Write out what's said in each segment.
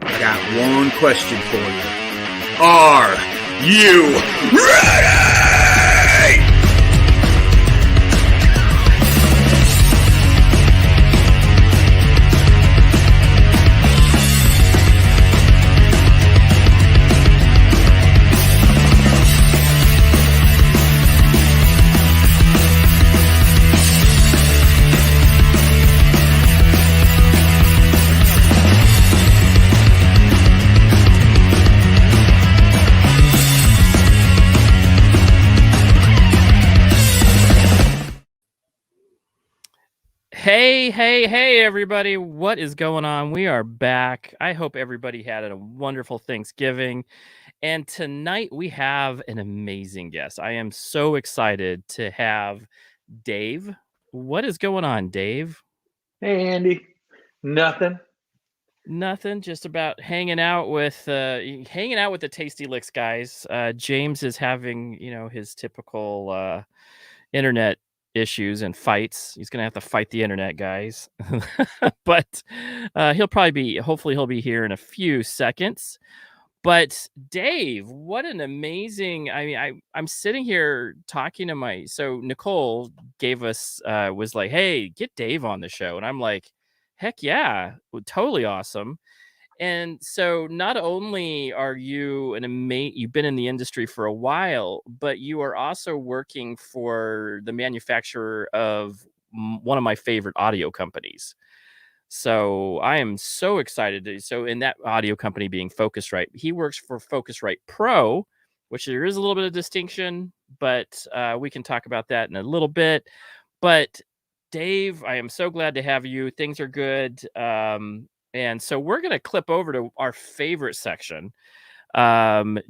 I got one question for you. Are you ready? Hey, everybody. What is going on? We are back. I hope everybody had a wonderful Thanksgiving. And tonight we have an amazing guest. I am so excited to have Dave. What is going on, Dave? Hey, Andy. Nothing. Just about hanging out with the Tasty Licks guys. James is having, his typical internet issues and fights. He's gonna have to fight the internet, guys. But hopefully he'll be here in a few seconds. But Dave, what an amazing, I'm sitting here talking to so Nicole gave us was like, hey, get Dave on the show. And I'm like, heck yeah, totally awesome. And so not only are you you've been in the industry for a while, but you are also working for the manufacturer of one of my favorite audio companies. So I am so excited. So in that audio company being Focusrite, he works for Focusrite Pro, which there is a little bit of distinction, but we can talk about that in a little bit. But Dave, I am so glad to have you. Things are good. And so we're going to clip over to our favorite section.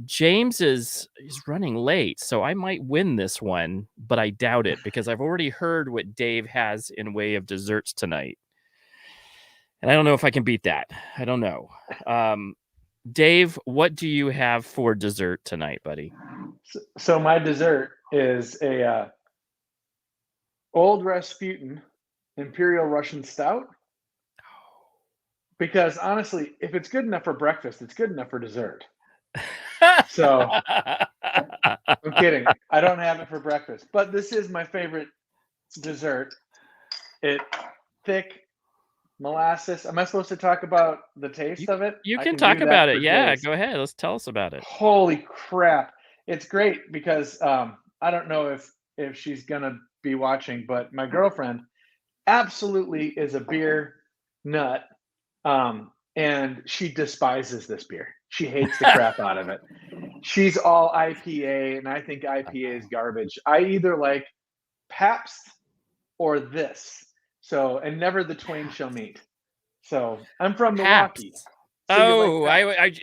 James is running late, so I might win this one, but I doubt it because I've already heard what Dave has in way of desserts tonight. And I don't know if I can beat that. I don't know. Dave, what do you have for dessert tonight, buddy? So my dessert is a Old Rasputin Imperial Russian Stout. Because honestly, if it's good enough for breakfast, it's good enough for dessert. So I'm kidding. I don't have it for breakfast, but this is my favorite dessert. It thick molasses. Am I supposed to talk about the taste of it? You can talk about it. Yeah, go ahead. Let's tell us about it. Holy crap. It's great because I don't know if she's going to be watching, but my girlfriend absolutely is a beer nut. And she despises this beer. She hates the crap out of it. She's all IPA, and I think IPA is garbage. I either like Pabst or this. So, and never the twain shall meet. So, I'm from Milwaukee. So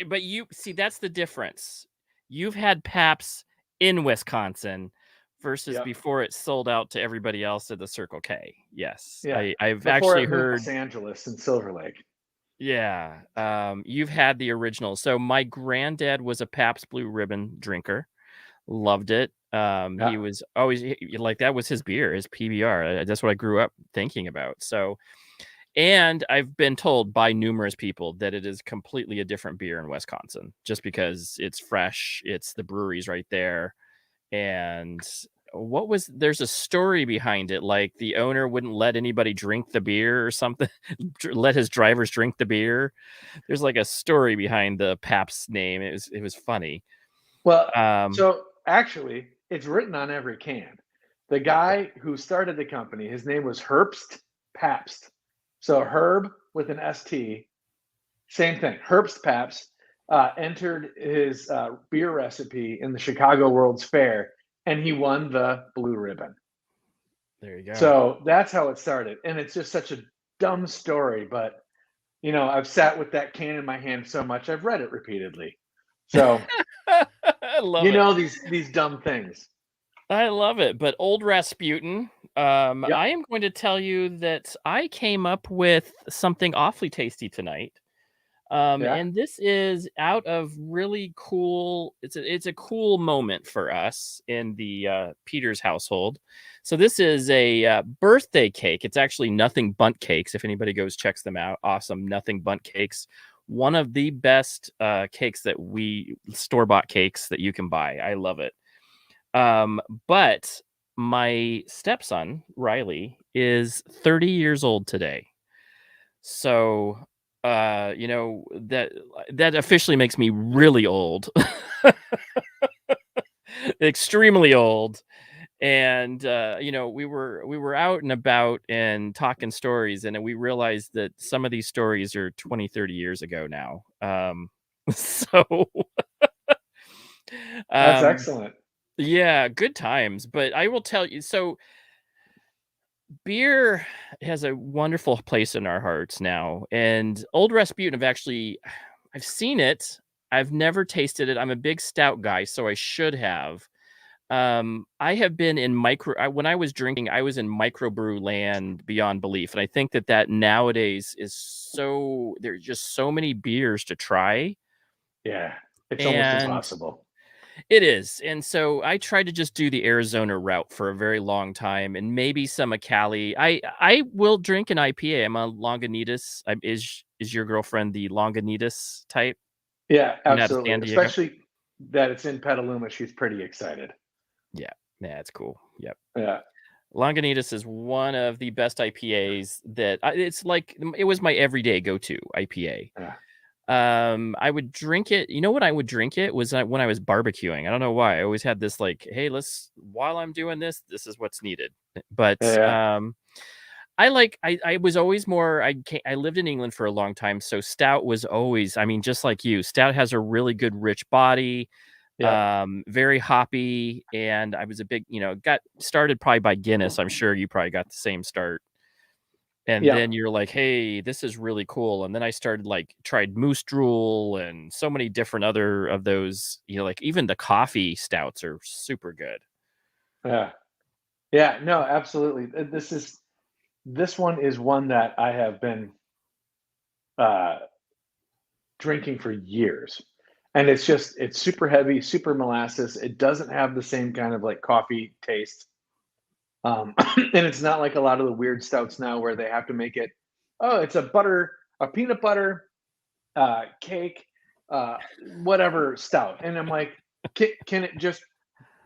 but you see, that's the difference. You've had Pabst in Wisconsin versus before it sold out to everybody else at the Circle K. Yes. Yeah. I've before actually heard Los Angeles and Silver Lake. Yeah. You've had the original. So my granddad was a Pabst Blue Ribbon drinker. Loved it. He was always like, that was his beer, his PBR. That's what I grew up thinking about. So, and I've been told by numerous people that it is completely a different beer in Wisconsin, just because it's fresh. It's the breweries right there. And there's a story behind it, like the owner wouldn't let anybody drink the beer or something, let his drivers drink the beer. There's like a story behind the Pabst name. It was funny. Well, so actually it's written on every can. The guy who started the company, his name was Herbst Pabst. So Herb with an ST, same thing. Herbst Pabst entered his beer recipe in the Chicago World's Fair, and he won the blue ribbon. There you go. So that's how it started. And it's just such a dumb story, but I've sat with that can in my hand so much, I've read it repeatedly. So I love it. These dumb things. I love it. But Old Rasputin, I am going to tell you that I came up with something awfully tasty tonight. And this is out of really cool. It's a cool moment for us in the Peters household. So this is a birthday cake. It's actually Nothing Bundt Cakes. If anybody checks them out, awesome. Nothing Bundt Cakes one of the best cakes that store-bought cakes that you can buy. I love it. But my stepson, Riley, is 30 years old today. So, that officially makes me really old. Extremely old. And we were out and about and talking stories, and then we realized that some of these stories are 20, 30 years ago now. So That's um excellent. yeah, good times. But I will tell you, so beer has a wonderful place in our hearts now. And Old Rasputin, I've seen it. I've never tasted it. I'm a big stout guy, so I should have. I have been in when I was drinking, I was in microbrew land beyond belief. And I think that nowadays there's just so many beers to try. Yeah, it's almost And impossible. it is. And so I tried to just do the Arizona route for a very long time, and maybe some Cali. I will drink an IPA. I'm a Lagunitas. Is your girlfriend the Lagunitas type? Yeah, Coming out of absolutely. San Diego? Especially that it's in Petaluma. She's pretty excited. Yeah. Yeah, it's cool. Yep. Yeah. Lagunitas is one of the best IPAs it's like it was my everyday go-to IPA. Yeah. I would drink it. You know what I would drink it was when I was barbecuing. I don't know why. I always had this like, hey, while I'm doing this is what's needed. But Yeah. I was always more, I lived in England for a long time. So stout was always, I mean, just like you, stout has a really good, rich body, Yeah. very hoppy. And I was a big, got started probably by Guinness. I'm sure you probably got the same start. And Yeah. then you're like, hey, this is really cool. And then I started tried Moose Drool and so many different other of those, like even the coffee stouts are super good. Yeah. Yeah. No, absolutely. This one is one that I have been uh, drinking for years. And it's super heavy, super molasses. It doesn't have the same kind of like coffee taste. And it's not like a lot of the weird stouts now where they have to make it, oh, it's a peanut butter cake, whatever stout. And I'm like, can it just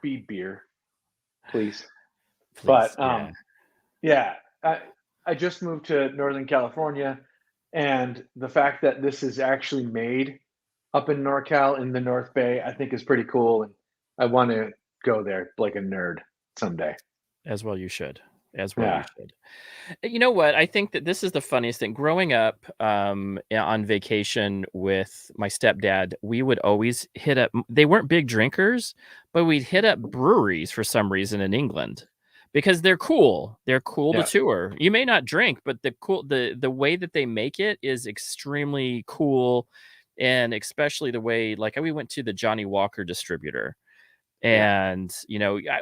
be beer, please? Please. But Yeah. yeah, I just moved to Northern California, and the fact that this is actually made up in NorCal in the North Bay, I think is pretty cool, and I want to go there like a nerd someday. As well you should. As well you Yeah. should. You know what? I think that this is the funniest thing. Growing up on vacation with my stepdad, we would always hit up, they weren't big drinkers, but we'd hit up breweries for some reason in England because they're cool. They're cool to Yeah. tour. You may not drink, but the way that they make it is extremely cool. And especially the way, like we went to the Johnny Walker distributor. Yeah. And,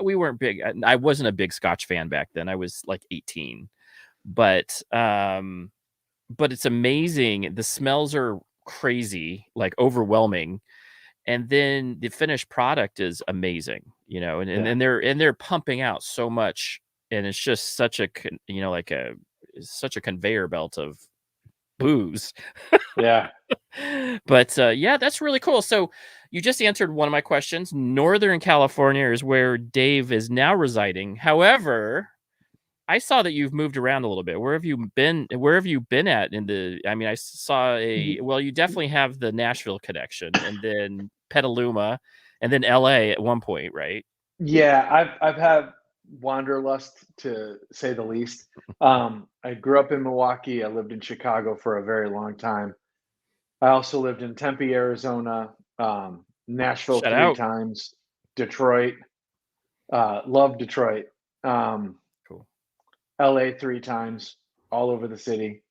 we weren't big. I wasn't a big Scotch fan back then. I was like 18. But it's amazing. The smells are crazy, like overwhelming. And then the finished product is amazing, and, Yeah. they're pumping out so much. And it's just such such a conveyor belt of booze. Yeah. But yeah, that's really cool. So you just answered one of my questions. Northern California is where Dave is now residing. However, I saw that you've moved around a little bit. Where have you been? Where have you been at I mean, I saw well, you definitely have the Nashville connection, and then Petaluma, and then LA at one point, right? Yeah, I've had wanderlust to say the least. I grew up in Milwaukee. I lived in Chicago for a very long time. I also lived in Tempe, Arizona, Nashville Shout 3 out. times, Detroit, love Detroit, um, Cool. LA 3 times, all over the city.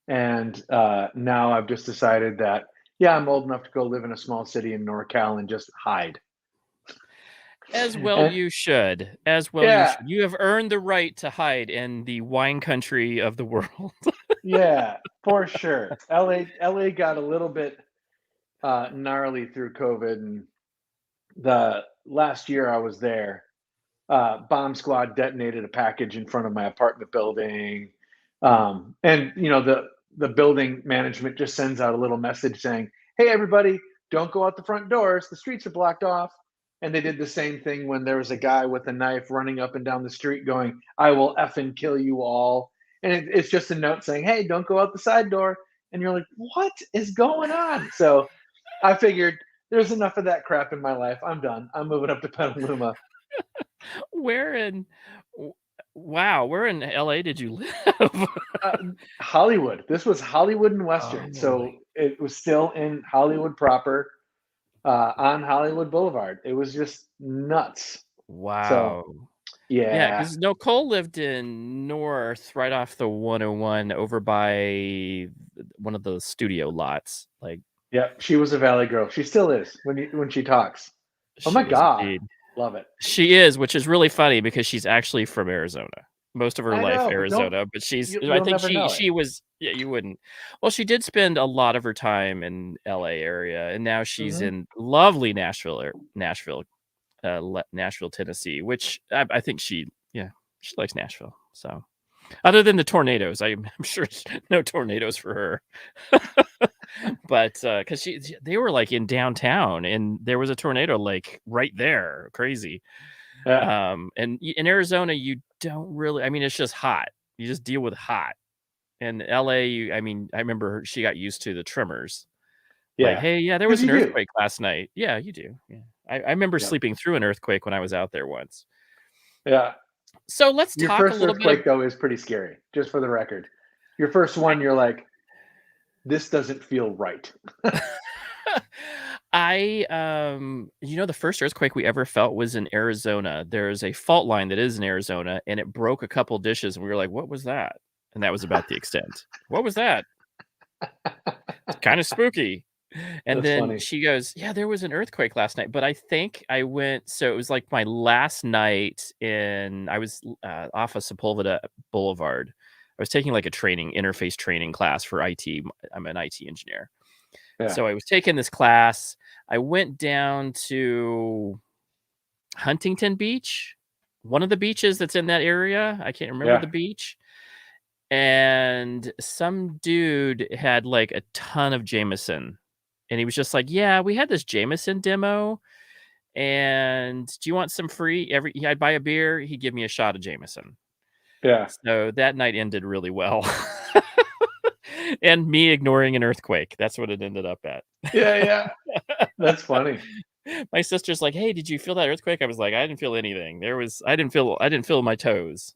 And now I've just decided that, yeah, I'm old enough to go live in a small city in NorCal and just hide. As well And you should. As well you yeah, should. You have earned the right to hide in the wine country of the world. yeah, for sure. LA got a little bit gnarly through COVID, and the last year I was there, bomb squad detonated a package in front of my apartment building. And the building management just sends out a little message saying, "Hey, everybody, don't go out the front doors. The streets are blocked off." And they did the same thing when there was a guy with a knife running up and down the street going, "I will effing kill you all." And it's just a note saying, "Hey, don't go out the side door." And you're like, what is going on? So I figured there's enough of that crap in my life. I'm done. I'm moving up to Petaluma. Where in wow, where in LA did you live? Hollywood. This was Hollywood and Western. So it was still in Hollywood proper, on Hollywood Boulevard. It was just nuts. Wow. So, Yeah, yeah. because Nicole lived in North, right off the 101, over by one of the studio lots. Like, Yeah, she was a Valley girl. She still is when she talks. Oh she my is God. indeed. Love it. She is, which is really funny because she's actually from Arizona. Most of her I life, know, but Arizona, but she's. I you'll think never know she it. was. Yeah, you wouldn't. Well, she did spend a lot of her time in L.A. area, and now she's Mhm. in lovely Nashville, Nashville, Tennessee. Which I think she likes Nashville. So, other than the tornadoes, I'm sure no tornadoes for her. But because they were like in downtown, and there was a tornado like right there, crazy. Yeah. And in Arizona, you don't really. I mean, it's just hot. You just deal with hot. In LA, I mean, I remember she got used to the tremors. Like, Yeah. hey, yeah, there 'Cause was an you do. earthquake last night. Yeah, you do. Yeah, I remember Yep. sleeping through an earthquake when I was out there once. Yeah. So let's Your talk a first little bit. earthquake, though, is pretty scary, just for the record. Your first one, you're like, "This doesn't feel right." The first earthquake we ever felt was in Arizona. There's a fault line that is in Arizona, and it broke a couple dishes, and we were like, "What was that?" And that was about the extent. What was that? It's kind of spooky. And That's then funny. she goes, "Yeah, there was an earthquake last night, but I think I went." So it was like my last night I was off of Sepulveda Boulevard. I was taking like a interface training class for IT. I'm an IT engineer. Yeah. So I was taking this class. I went down to Huntington Beach, one of the beaches that's in that area. I can't remember Yeah. the beach. And some dude had like a ton of Jameson. And he was just like, "Yeah, we had this Jameson demo. And do you want some free?" I'd buy a beer, he'd give me a shot of Jameson. Yeah. So that night ended really well. And me ignoring an earthquake. That's what it ended up at. Yeah, yeah. That's funny. My sister's like, "Hey, did you feel that earthquake?" I was like, "I didn't feel anything. I didn't feel my toes."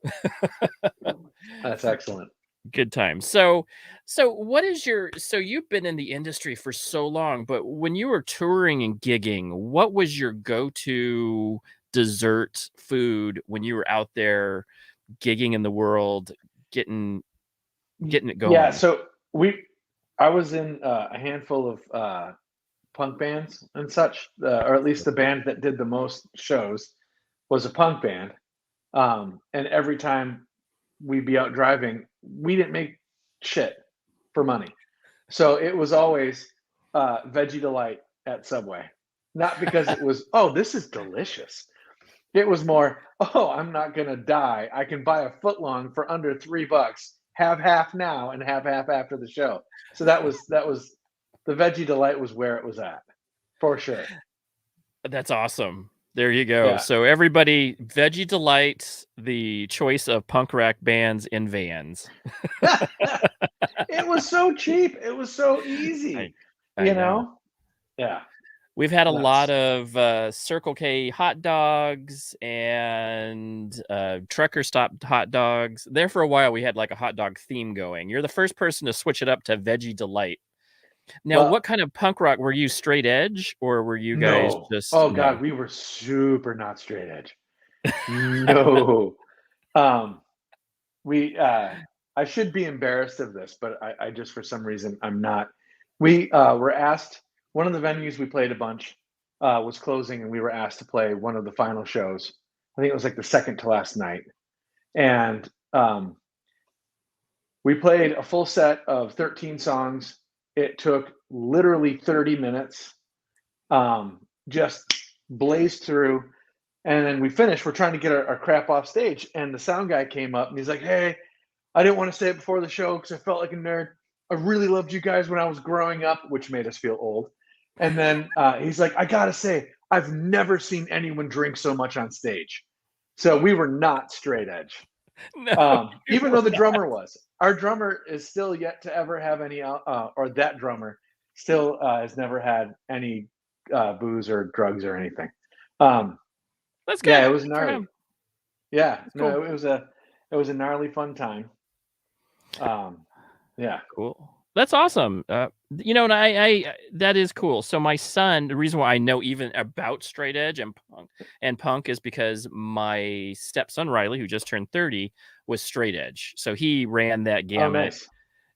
That's excellent. Good time. So you've been in the industry for so long, but when you were touring and gigging, what was your go-to dessert food when you were out there gigging in the world, getting it Yeah, going? so I was in, a handful of, punk bands and such, or at least the band that did the most shows was a punk band. And every time we'd be out driving, we didn't make shit for money. So it was always Veggie Delight at Subway. Not because it was, "Oh, this is delicious." It was more, "Oh, I'm not gonna die. I can buy a foot long for under $3. Have half now and have half after the show." So that was the Veggie Delight was where it was at, for sure. That's awesome. There you go. Yeah. So everybody, Veggie Delight, the choice of punk rock bands in vans. It was so cheap. It was so easy, I you know. know? Yeah. We've had a lot Nuts. of Circle K hot dogs and trucker stop hot dogs. There for a while, we had like a hot dog theme going. You're the first person to switch it up to Veggie Delight. Now, Well, what kind of punk rock were you? Straight edge, or were you guys no. just Oh no? god, we were super not straight edge. No. Um, we I should be embarrassed of this, but I just for some reason I'm not. We were asked, one of the venues we played a bunch was closing, and we were asked to play one of the final shows. I think it was like the second to last night. And we played a full set of 13 songs. It took literally 30 minutes. Just blazed through. And then we finished. We're trying to get our crap off stage. And the sound guy came up and he's like, "Hey, I didn't want to say it before the show because I felt like a nerd. I really loved you guys when I was growing up, which made us feel old. And then he's like, I gotta say, I've never seen anyone drink so much on stage. So we were not straight edge. No, Even though the drummer was. Our drummer is still yet to ever have any, or that drummer still has never had any booze or drugs or anything. that's good. Yeah, it was Good for gnarly. him. Yeah, no, cool. it was a gnarly fun time. Yeah. Cool. That's awesome. And I that is cool. So my son, the reason why I know even about straight edge and punk is because my stepson Riley, who just turned 30, was straight edge. So he ran that Oh, gamut, nice.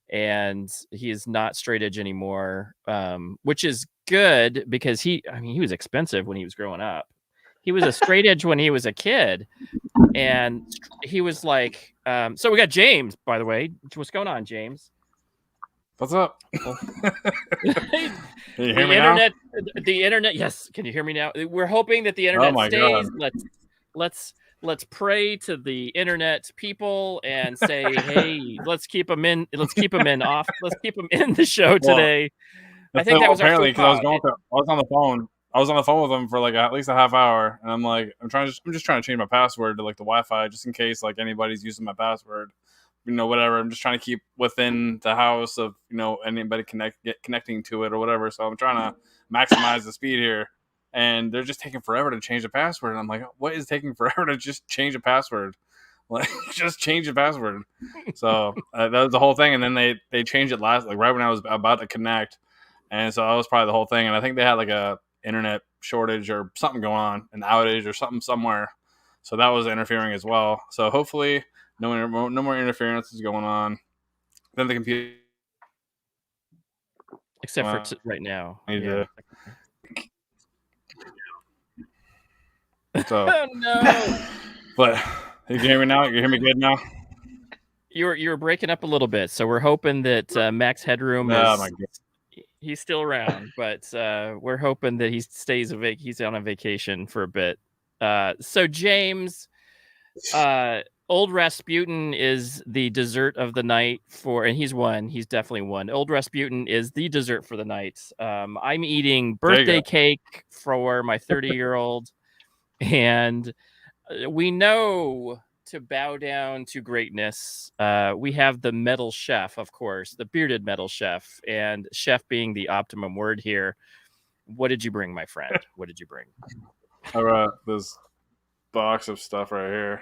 and he is not straight edge anymore, which is good because he was expensive when he was growing up. He was a straight edge when he was a kid, and he was like, so we got James, by the way. What's going on, James? What's up? Can you hear me now? The internet. Yes. Can you hear me now? We're hoping that the internet stays. God. Let's pray to the internet people and say, hey, let's keep them in. Let's keep them in the show today. I think that was apparently because I was on the phone. I was on the phone with them for like at least a half hour, and I'm like, I'm just trying to change my password to like the Wi-Fi just in case like anybody's using my password. Whatever. I'm just trying to keep within the house of, anybody connecting to it or whatever. So I'm trying to maximize the speed here. And they're just taking forever to change the password. And I'm like, what is taking forever to just change a password? Like, just change the password. So that was the whole thing. And then they changed it right when I was about to connect. And so that was probably the whole thing. And I think they had like a internet shortage or something going on, an outage or something somewhere. So that was interfering as well. So hopefully no more interference is going on. Then the computer, except for right now. So, oh no! But you can hear me now. You hear me good now. You're breaking up a little bit, so we're hoping that Max Headroom he's still around, but we're hoping that he stays he's on a vacation for a bit. So James, Old Rasputin is the dessert of the night and he's definitely won. Old Rasputin is the dessert for the night. I'm eating birthday cake for my 30-year-old, and we know to bow down to greatness. We have the metal chef, of course, the bearded metal chef, and chef being the optimum word here. What did you bring, my friend? What did you bring? I brought this box of stuff right here.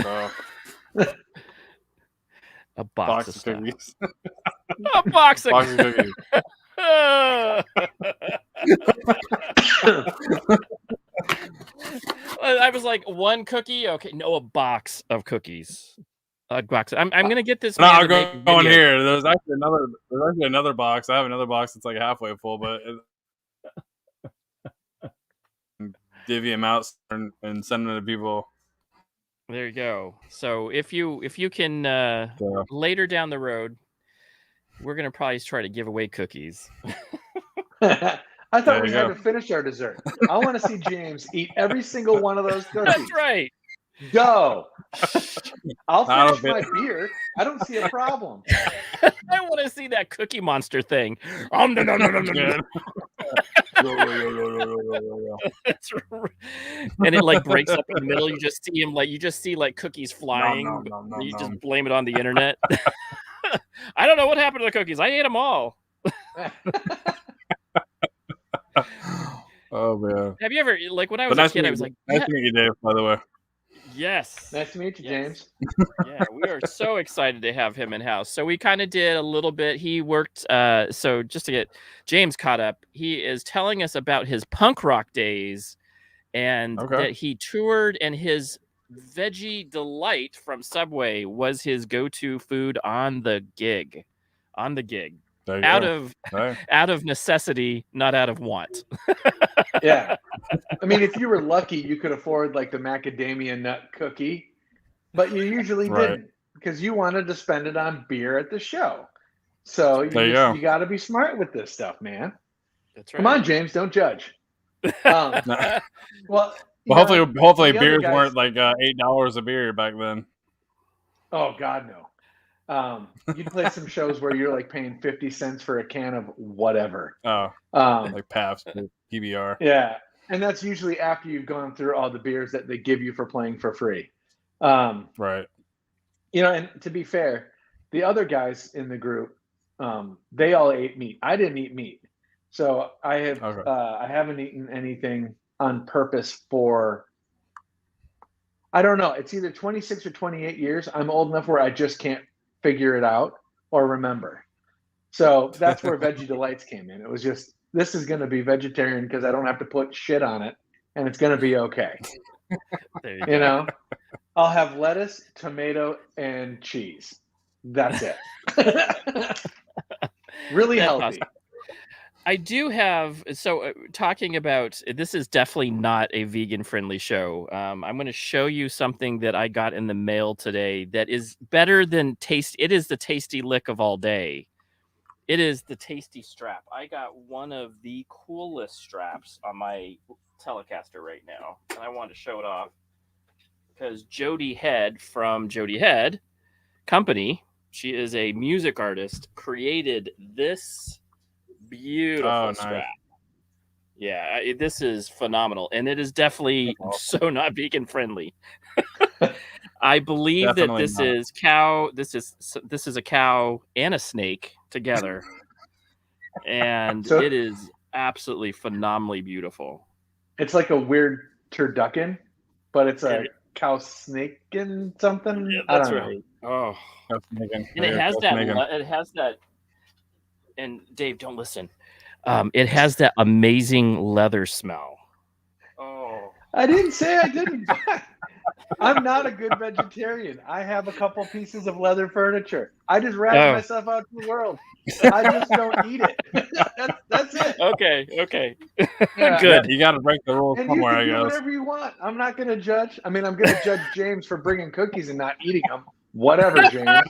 So, a box of cookies. A box of cookies. I was like, one cookie? Okay, no, a box of cookies. A box. I'm gonna get this. No, I'll go on here. There's actually another box. I have another box that's like halfway full, but divvy them out and send them to people. There you go. So if you can later down the road, we're gonna probably try to give away cookies. I thought we had to finish our dessert. I want to see James eat every single one of those cookies. That's right. Go. I'll finish my beer. I don't see a problem. I want to see that Cookie Monster thing. No. That's right. And it like breaks up in the middle. You just see cookies flying. You just blame it on the internet. I don't know what happened to the cookies. I ate them all. Oh man! Have you ever when I was a kid? I was like, nice to meet you, Dave. By the way. Yes. Nice to meet you, James. Yeah, we are so excited to have him in house. So we kind of did a little bit. He worked. So just to get James caught up, he is telling us about his punk rock days, and that he toured, and his Veggie Delight from Subway was his go-to food on the gig. Out of necessity, not out of want. Yeah. I mean, if you were lucky, you could afford like the macadamia nut cookie, but you usually didn't because you wanted to spend it on beer at the show. So you got to be smart with this stuff, man. That's right. Come on, James, don't judge. Well, hopefully beers weren't like $8 a beer back then. Oh God, no. You'd play some shows where you're like paying 50 cents for a can of whatever. Oh, Um, like Pabst, PBR. yeah, and that's usually after you've gone through all the beers that they give you for playing for free. Um, Right. and to be fair, the other guys in the group, they all ate meat. I didn't eat meat, so Okay. I haven't eaten anything on purpose for, I don't know. It's either 26 or 28 years. I'm old enough where I just can't figure it out or remember. So that's where Veggie Delights came in. It was just, this is going to be vegetarian because I don't have to put shit on it, and it's going to be okay. There You know, I'll have lettuce, tomato, and cheese. That's it. Really That's healthy. awesome. I do have, so talking about, this is definitely not a vegan friendly show. I'm going to show you something that I got in the mail today that is better than taste. It is the tasty lick of all day. It is the tasty strap. I got one of the coolest straps on my Telecaster right now, and I wanted to show it off because Jody Head from Jody Head Company, she is a music artist, created this beautiful strap. Yeah, this is phenomenal, and it is definitely so not vegan friendly. I believe Definitely that not. is cow. This is a cow and a snake together, and So- it is absolutely phenomenally beautiful. It's like a weird turducken, but it's a cow snake and something. Yeah, I that's don't right. Oh, That's Megan. and it has That's that. Megan. It has that. And Dave, don't listen. It has that amazing leather smell. Oh, I didn't say I didn't. I'm not a good vegetarian. I have a couple pieces of leather furniture. I just rat myself out to the world. I just don't eat it. That's it. okay. Yeah. Good. You got to break the rules And you somewhere, can I do guess. whatever you want. I'm not going to judge. I mean, I'm going to judge James for bringing cookies and not eating them. Whatever, James.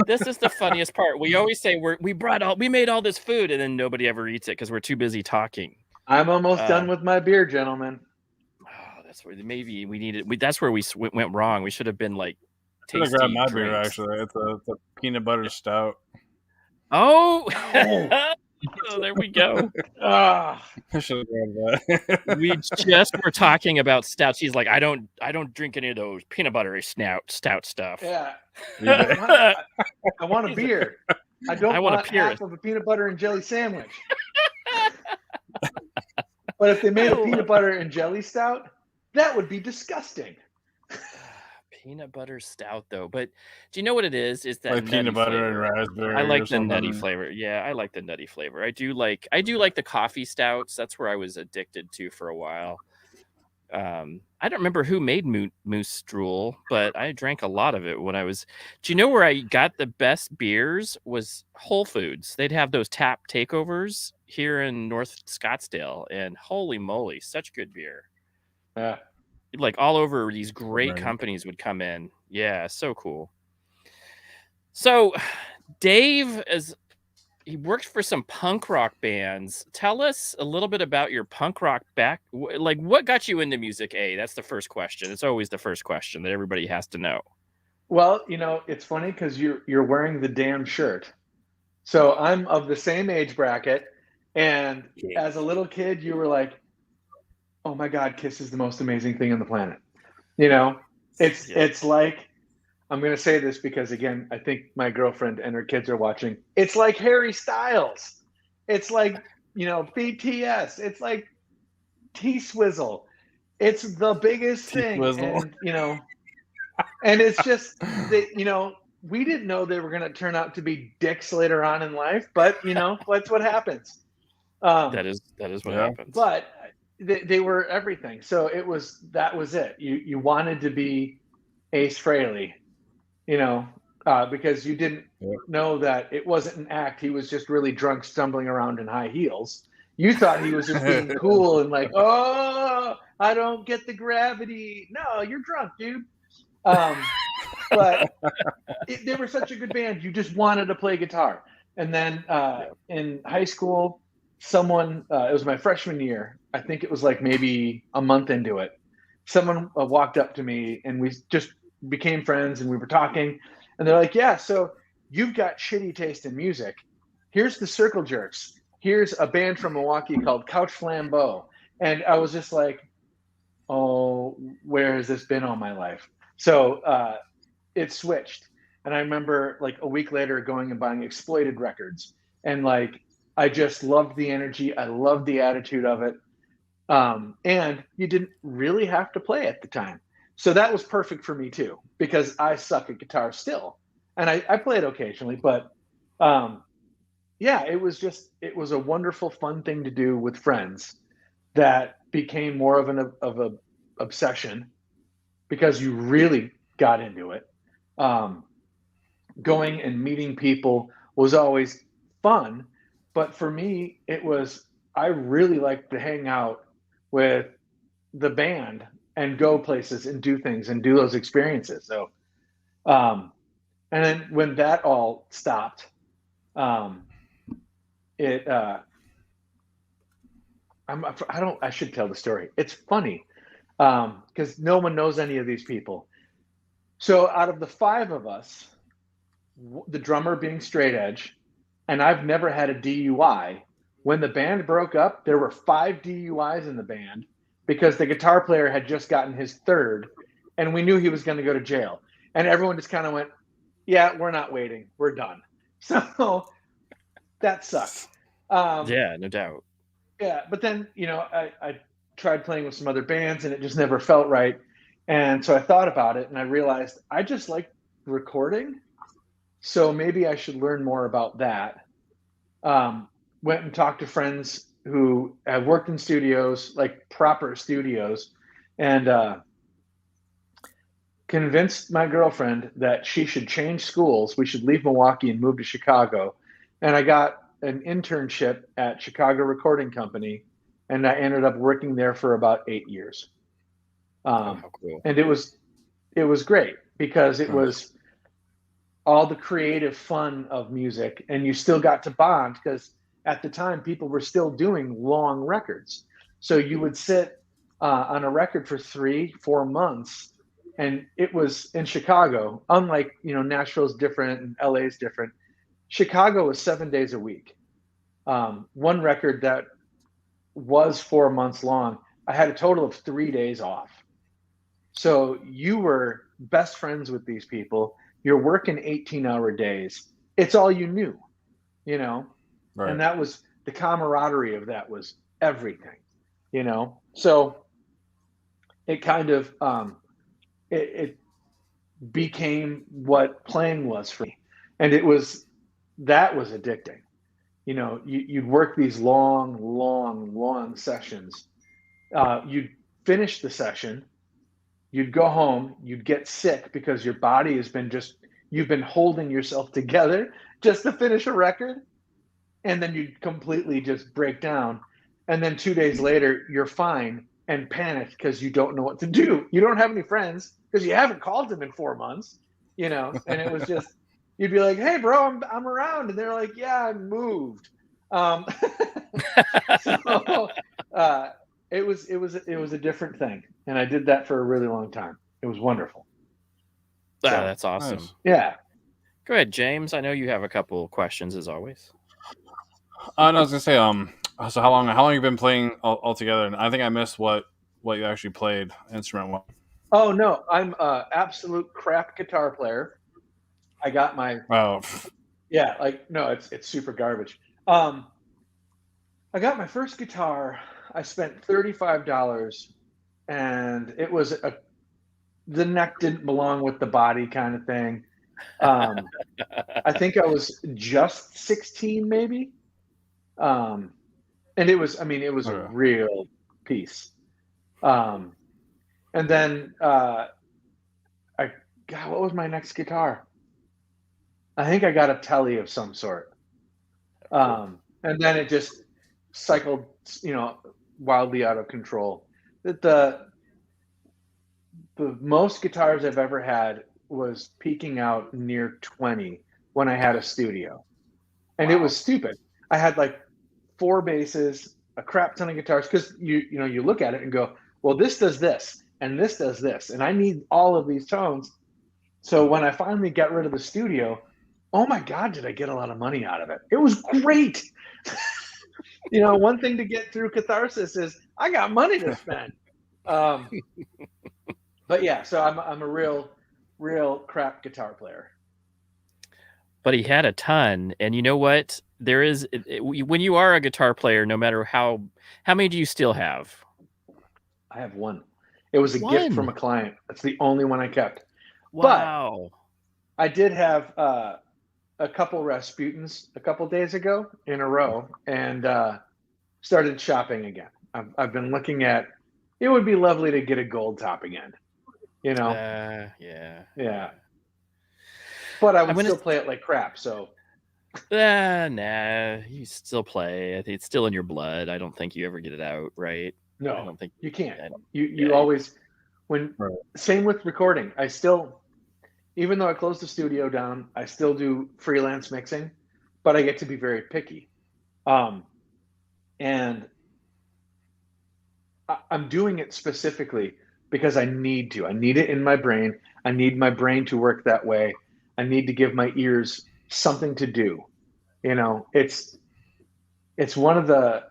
This is the funniest part. We always say we made all this food, and then nobody ever eats it because we're too busy talking. I'm almost done with my beer, gentlemen. Oh, that's where maybe we needed. That's where we went wrong. We should have been like I'm gonna tasty grab my drinks. beer, actually. It's a peanut butter stout. Oh, oh, there we go. Ah, I should have grabbed that. We just were talking about stout. She's like, I don't drink any of those peanut buttery stout stuff. yeah. Yeah. I want a beer. I don't want a want purist. half of a peanut butter and jelly sandwich. But if they made a peanut butter and jelly stout, that would be disgusting. Peanut butter stout, though. But do you know what it is? Is that Like peanut butter flavor. and raspberry. I like or the nutty something. flavor. Yeah, I like the nutty flavor. I do like the coffee stouts. That's where I was addicted to for a while. I don't remember who made Moose Drool, but I drank a lot of it when I was. Do you know where I got the best beers? Was Whole Foods. They'd have those tap takeovers here in North Scottsdale, and holy moly, such good beer. Yeah. Like all over, these great Right. companies would come in. Yeah, so cool. So Dave he worked for some punk rock bands. Tell us a little bit about your punk rock like what got you into music. That's the first question. It's always the first question that everybody has to know. Well, it's funny because you're wearing the damn shirt. So I'm of the same age bracket, and as a little kid, you were like, "Oh my God, Kiss is the most amazing thing on the planet." It's like, I'm going to say this because, again, I think my girlfriend and her kids are watching. It's like Harry Styles. It's like, BTS. It's like T-Swizzle. It's the biggest thing. T-Swizzle. And, and it's just that, we didn't know they were going to turn out to be dicks later on in life, but, that's what happens. That is what happens. But they were everything. So that was it. You wanted to be Ace Frehley. Because you didn't know that it wasn't an act. He was just really drunk, stumbling around in high heels. You thought he was just being cool and like, oh, I don't get the gravity. No, you're drunk, dude. But they were such a good band. You just wanted to play guitar. And then in high school, someone, it was my freshman year. I think it was like maybe a month into it. Someone walked up to me and we just became friends and we were talking, And they're like, yeah, so you've got shitty taste in music. Here's the Circle Jerks. Here's a band from Milwaukee called Couch Flambeau. And I was just like, oh, where has this been all my life? So it switched. And I remember like a week later going and buying Exploited records. And like, I just loved the energy. I loved the attitude of it. And you didn't really have to play at the time. So that was perfect for me too, because I suck at guitar still. And I play it occasionally, but yeah, it was a wonderful, fun thing to do with friends that became more of an obsession because you really got into it. Going and meeting people was always fun, but for me, I really liked to hang out with the band and go places and do things and do those experiences. So, and then when that all stopped, I should tell the story. It's funny because no one knows any of these people. So out of the 5 of us, the drummer being straight edge, and I've never had a DUI. When the band broke up, there were 5 DUIs in the band because the guitar player had just gotten his 3rd, and we knew he was going to go to jail. And everyone just kind of went, yeah, we're not waiting. We're done. So that sucked. Yeah, no doubt. Yeah, but then, I tried playing with some other bands, and it just never felt right. And so I thought about it, and I realized I just like recording. So maybe I should learn more about that. Went and talked to friends who have worked in studios, like proper studios, and convinced my girlfriend that she should change schools. We should leave Milwaukee and move to Chicago. And I got an internship at Chicago Recording Company, and I ended up working there for about 8 years. How cool. And it was great because it was all the creative fun of music, and you still got to bond because at the time people were still doing long records. So you would sit on a record for 3-4 months, and it was in Chicago, unlike, Nashville's different and LA's different. Chicago was 7 days a week. One record that was 4 months long, I had a total of 3 days off. So you were best friends with these people. You're working 18-hour days. It's all you knew, Right. And that was the camaraderie of that was everything, So it kind of it became what playing was for me, and that was addicting. You'd work these long sessions. You'd finish the session. You'd go home, you'd get sick because your body you've been holding yourself together just to finish a record. And then you'd completely just break down. And then 2 days later, you're fine and panicked because you don't know what to do. You don't have any friends because you haven't called them in 4 months, and it was just, you'd be like, hey bro, I'm around. And they're like, yeah, I moved. So, it was a different thing, and I did that for a really long time. It was wonderful. So, that's awesome. Nice. Yeah. Go ahead, James. I know you have a couple questions as always. I was gonna say, so how long have you been playing altogether? And I think I missed what you actually played instrument. Oh no, I'm a absolute crap guitar player. I got my it's super garbage. I got my first guitar. I spent $35, and it was the neck didn't belong with the body kind of thing. I think I was just 16 maybe. And it was a real piece. And then what was my next guitar? I think I got a Tele of some sort. And then it just cycled, wildly out of control. The most guitars I've ever had was peaking out near 20 when I had a studio. And It was stupid. I had like 4 basses, a crap ton of guitars, because you look at it and go, well, this does this and this does this, and I need all of these tones. So when I finally got rid of the studio, oh my God, did I get a lot of money out of it? It was great. One thing to get through catharsis is I got money to spend. But yeah, so I'm a real crap guitar player. But he had a ton, and you know what? There is when you are a guitar player, no matter how many do you still have? I have one. It was a gift from a client. That's the only one I kept. Wow. But I did have a couple Rasputins a couple days ago in a row, and started shopping again. I've been looking at. It would be lovely to get a gold top again. Yeah. But I would still play it like crap. So. Nah, you still play. I think it's still in your blood. I don't think you ever get it out, right? No, I don't think you can't. You always same with recording. I still, even though I closed the studio down, I still do freelance mixing, but I get to be very picky. And I'm doing it specifically because I need to. I need it in my brain. I need my brain to work that way. I need to give my ears something to do. It's one of the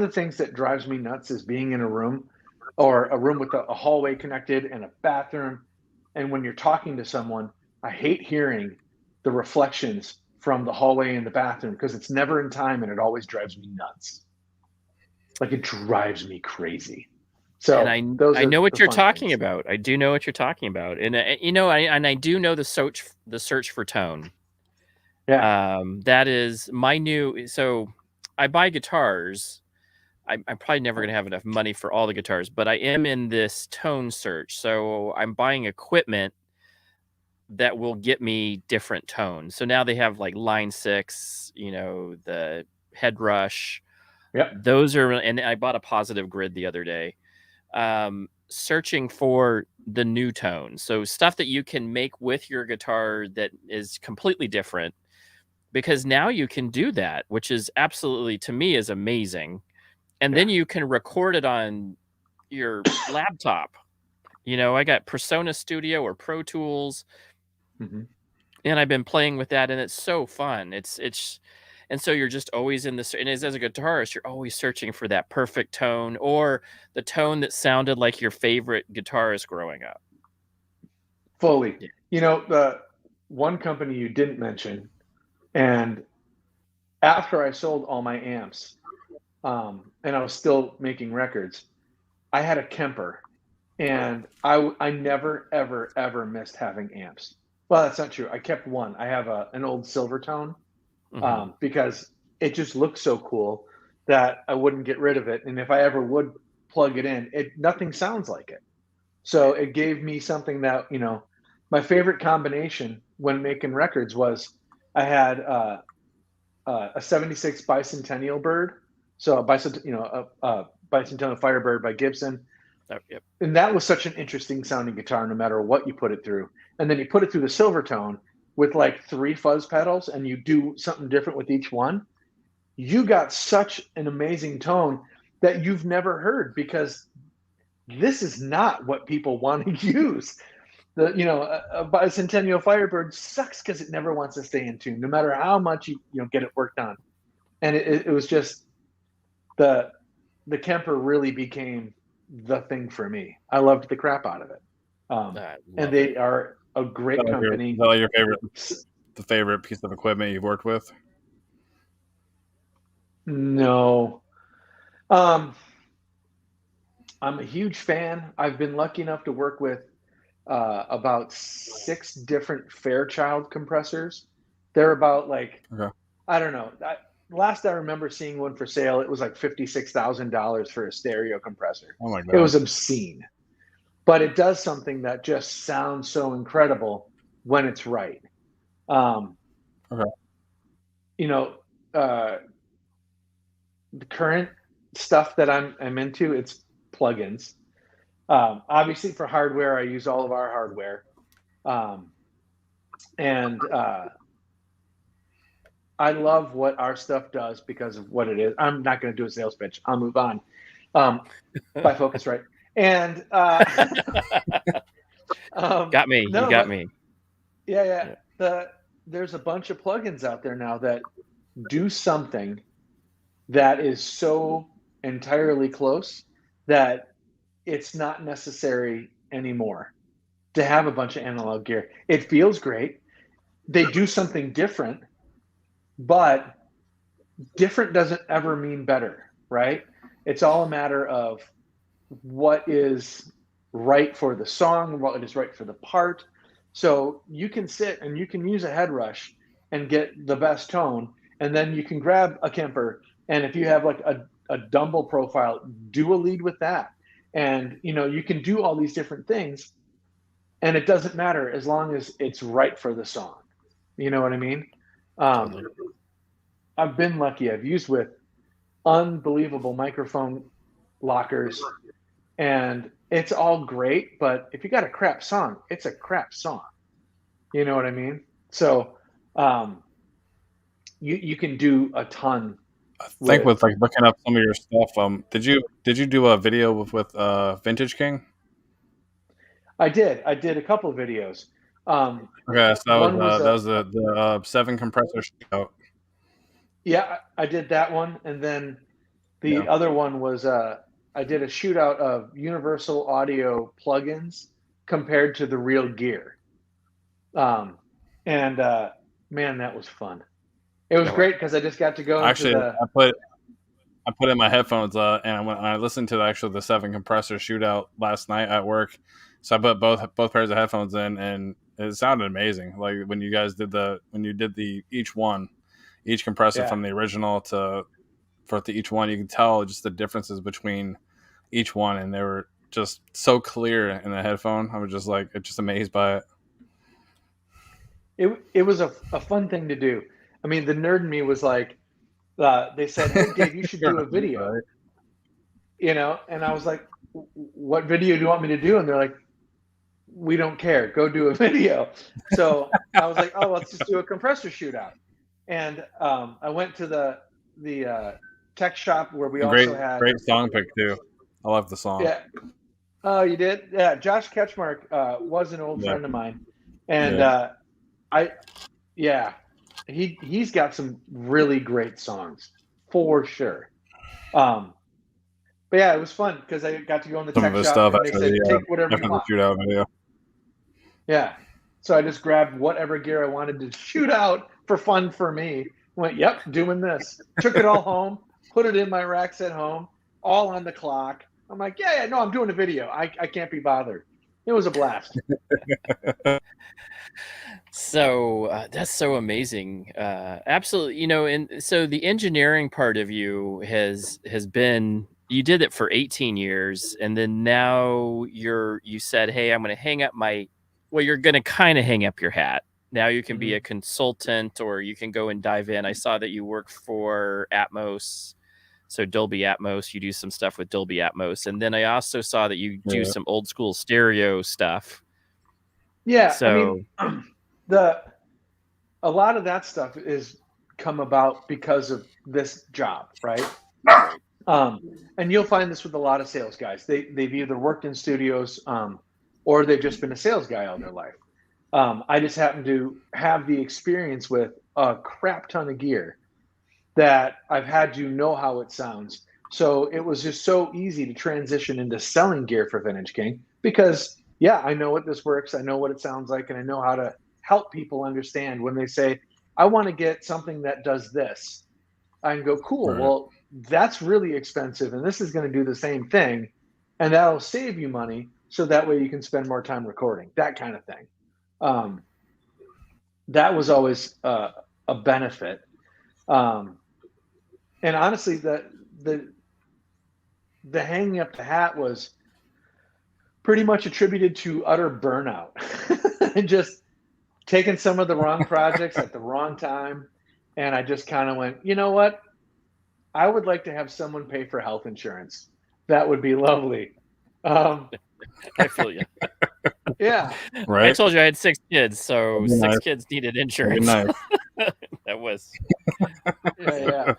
things that drives me nuts is being in a room, or a room with a hallway connected and a bathroom. And when you're talking to someone, I hate hearing the reflections from the hallway and the bathroom because it's never in time and it always drives me nuts. Like, it drives me crazy. So I know what you're talking about. I do know what you're talking about, and I do know the search for tone. Yeah. That is my new. So I buy guitars. I'm probably never going to have enough money for all the guitars, but I am in this tone search. So I'm buying equipment that will get me different tones. So now they have like Line 6, the Head Rush. Yep. Those are, and I bought a Positive Grid the other day. Searching for the new tone. So stuff that you can make with your guitar that is completely different, because now you can do that, which is absolutely, to me, is amazing. And then you can record it on your laptop. I got Persona Studio or Pro Tools, and I've been playing with that, and it's so fun. And so you're just always in this, and as a guitarist, you're always searching for that perfect tone, or the tone that sounded like your favorite guitarist growing up. Fully. The one company you didn't mention, and after I sold all my amps, and I was still making records, I had a Kemper, and I never, ever, ever missed having amps. Well, that's not true. I kept one. I have an old Silvertone. Because it just looks so cool that I wouldn't get rid of it. And if I ever would plug it in, nothing sounds like it. So it gave me something that, my favorite combination when making records was I had a 76 Bicentennial Bird. So a Bicentennial Firebird by Gibson. Oh, yep. And that was such an interesting sounding guitar, no matter what you put it through. And then you put it through the Silvertone with like 3 fuzz pedals, and you do something different with each one. You got such an amazing tone that you've never heard, because this is not what people want to use. A Bicentennial Firebird sucks because it never wants to stay in tune, no matter how much you get it worked on. And it was just the Kemper really became the thing for me. I loved the crap out of it. And they are a great company. Is that like the favorite piece of equipment you've worked with? No. I'm a huge fan. I've been lucky enough to work with about 6 different Fairchild compressors. They're about I don't know. Last I remember seeing one for sale, it was like $56,000 for a stereo compressor. Oh my God. It was obscene. But it does something that just sounds so incredible when it's right. The current stuff that I'm into, it's plugins. Obviously, for hardware, I use all of our hardware. And I love what our stuff does because of what it is. I'm not going to do a sales pitch. I'll move on. By Focusrite. And Got me. No, you got but me. yeah. There's a bunch of plugins out there now that do something that is so entirely close that it's not necessary anymore to have a bunch of analog gear. It feels great. They do something different, but different doesn't ever mean better, right? It's all a matter of what is right for the song, what is right for the part. So you can sit and you can use a head rush and get the best tone, and then you can grab a Kemper, and if you have like a Dumble profile, do a lead with that. And you can do all these different things, and it doesn't matter as long as it's right for the song. You know what I mean? Totally. I've been lucky. I've used with unbelievable microphone lockers, and it's all great, but if you got a crap song, it's a crap song. You know what I mean? So you can do a ton. I think with like looking up some of your stuff, did you do a video with Vintage King? I did a couple of videos. Okay, so that was the 7 compressor shootout. Yeah, I did that one, and then the other one was I did a shootout of Universal Audio plugins compared to the real gear. Man, that was fun. It was great because I just got to go actually into I put in my headphones and when I listened to the 7 compressor shootout last night at work. So I put both pairs of headphones in, and it sounded amazing. Like when you guys did each compressor from the original to each one, you can tell just the differences between each one, and they were just so clear in the headphone. I was just amazed by it. It was a fun thing to do. I mean, the nerd in me was like, they said, "Hey, Dave, you should do a video." Right. And I was like, "What video do you want me to do?" And they're like, "We don't care. Go do a video." So I was like, "Oh, let's just do a compressor shootout." And I went to the tech shop where we also had great song pick too. I love the song. Yeah. Oh, you did? Yeah. Josh Ketchmark was an old friend of mine, and he's got some really great songs for sure. But yeah, it was fun because I got to go in the tech shop and they said, take whatever you want. Shootout video. Yeah. So I just grabbed whatever gear I wanted to shoot out for fun for me. Went, yep, doing this. Took it all home, put it in my racks at home, all on the clock. I'm like, yeah, no, I'm doing a video. I can't be bothered. It was a blast. So that's so amazing. Absolutely. And so the engineering part of you has been, you did it for 18 years. And then now you said, hey, I'm going to hang up you're going to kind of hang up your hat. Now you can be a consultant, or you can go and dive in. I saw that you work for Atmos. So Dolby Atmos, you do some stuff with Dolby Atmos. And then I also saw that you do some old school stereo stuff. Yeah. So I mean, a lot of that stuff is come about because of this job, right? And you'll find this with a lot of sales guys. They've either worked in studios or they've just been a sales guy all their life. I just happen to have the experience with a crap ton of gear that I've had to know how it sounds. So it was just so easy to transition into selling gear for Vintage King because, I know what this works. I know what it sounds like, and I know how to help people understand when they say, I want to get something that does this. I can go, cool. Right. Well, that's really expensive, and this is going to do the same thing, and that'll save you money, so that way you can spend more time recording, that kind of thing. That was always a benefit. And honestly, the hanging up the hat was pretty much attributed to utter burnout and just taking some of the wrong projects at the wrong time. And I just kind of went, you know what? I would like to have someone pay for health insurance. That would be lovely. I feel you. Yeah. Right. I told you I had 6 kids, so 6 kids needed insurance. Nice. That was. Yeah.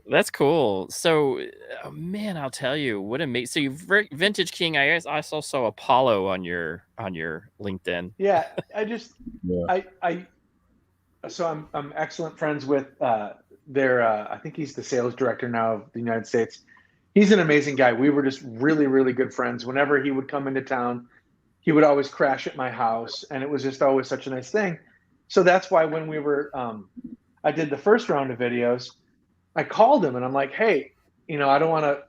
That's cool. So, man, I'll tell you what amazing. So, Vintage King. I also saw Apollo on your LinkedIn. Yeah, I just Yeah. I so I'm excellent friends with their I think he's the sales director now of the United States. He's an amazing guy. We were just really, really good friends. Whenever he would come into town, he would always crash at my house, and it was just always such a nice thing. So that's why when we were I did the first round of videos, I called him and I'm like, hey, I don't want to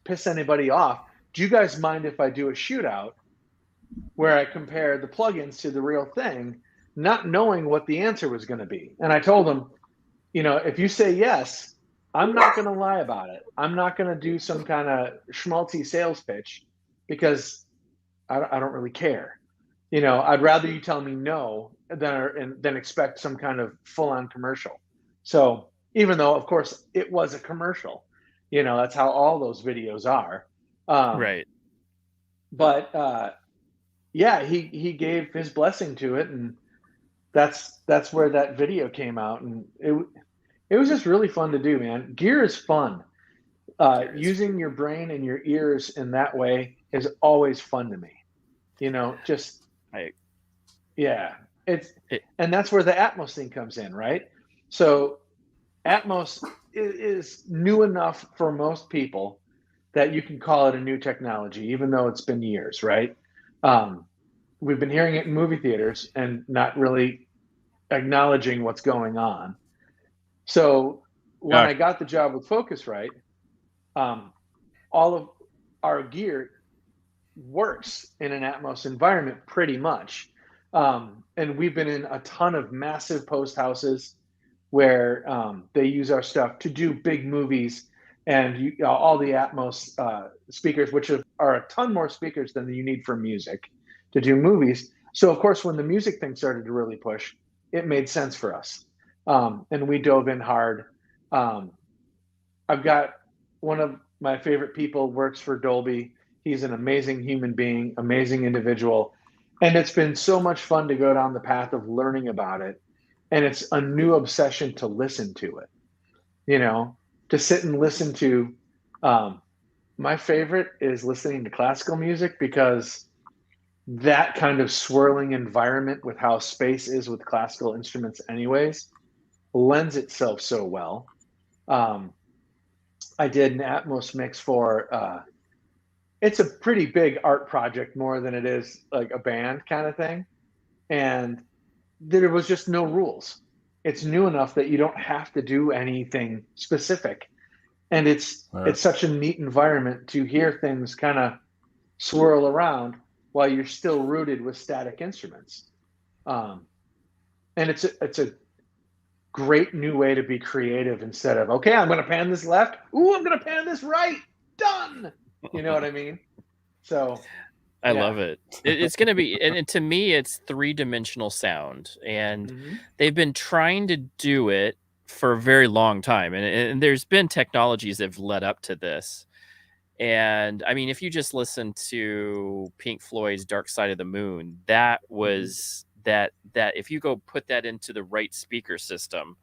piss anybody off. Do you guys mind if I do a shootout where I compare the plugins to the real thing, not knowing what the answer was going to be? And I told him, if you say yes, I'm not going to lie about it. I'm not going to do some kind of schmaltzy sales pitch because I don't really care. I'd rather you tell me no than expect some kind of full-on commercial. So even though, of course, it was a commercial, that's how all those videos are. Right. But yeah, he gave his blessing to it, and that's where that video came out, and it was just really fun to do, man. Gear is fun. Using your brain and your ears in that way is always fun to me. Just yeah, and that's where the Atmos thing comes in, right? So Atmos is new enough for most people that you can call it a new technology, even though it's been years, right? We've been hearing it in movie theaters and not really acknowledging what's going on. So when I got the job with Focusrite, all of our gear works in an Atmos environment pretty much. And we've been in a ton of massive post houses where they use our stuff to do big movies, and all the Atmos speakers, which are a ton more speakers than you need for music to do movies. So of course, when the music thing started to really push, it made sense for us. And we dove in hard. I've got one of my favorite people works for Dolby. He's an amazing human being, amazing individual. And it's been so much fun to go down the path of learning about it. And it's a new obsession to listen to it, to sit and listen to. My favorite is listening to classical music, because that kind of swirling environment with how space is with classical instruments anyways lends itself so well. I did an Atmos mix for it's a pretty big art project, more than it is like a band kind of thing. And there was just no rules. It's new enough that you don't have to do anything specific. And it's such a neat environment to hear things kind of swirl around while you're still rooted with static instruments. And it's a great new way to be creative, instead of, okay, I'm going to pan this left. Ooh, I'm going to pan this right. Done. You know what I mean? So I love it. It's going to be, and to me, it's 3-dimensional sound, and they've been trying to do it for a very long time. And there's been technologies that have led up to this. And I mean, if you just listen to Pink Floyd's Dark Side of the Moon, that was that if you go put that into the right speaker system,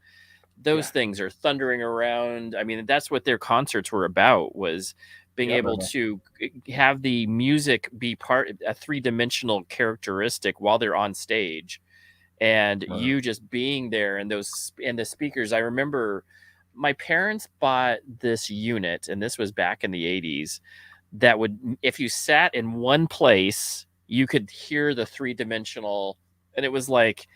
those things are thundering around. I mean, that's what their concerts were about, was being able to have the music be a 3-dimensional characteristic while they're on stage, and you just being there, and the speakers. I remember my parents bought this unit, and this was back in the 80s, that would, if you sat in one place, you could hear the 3-dimensional, and it was like,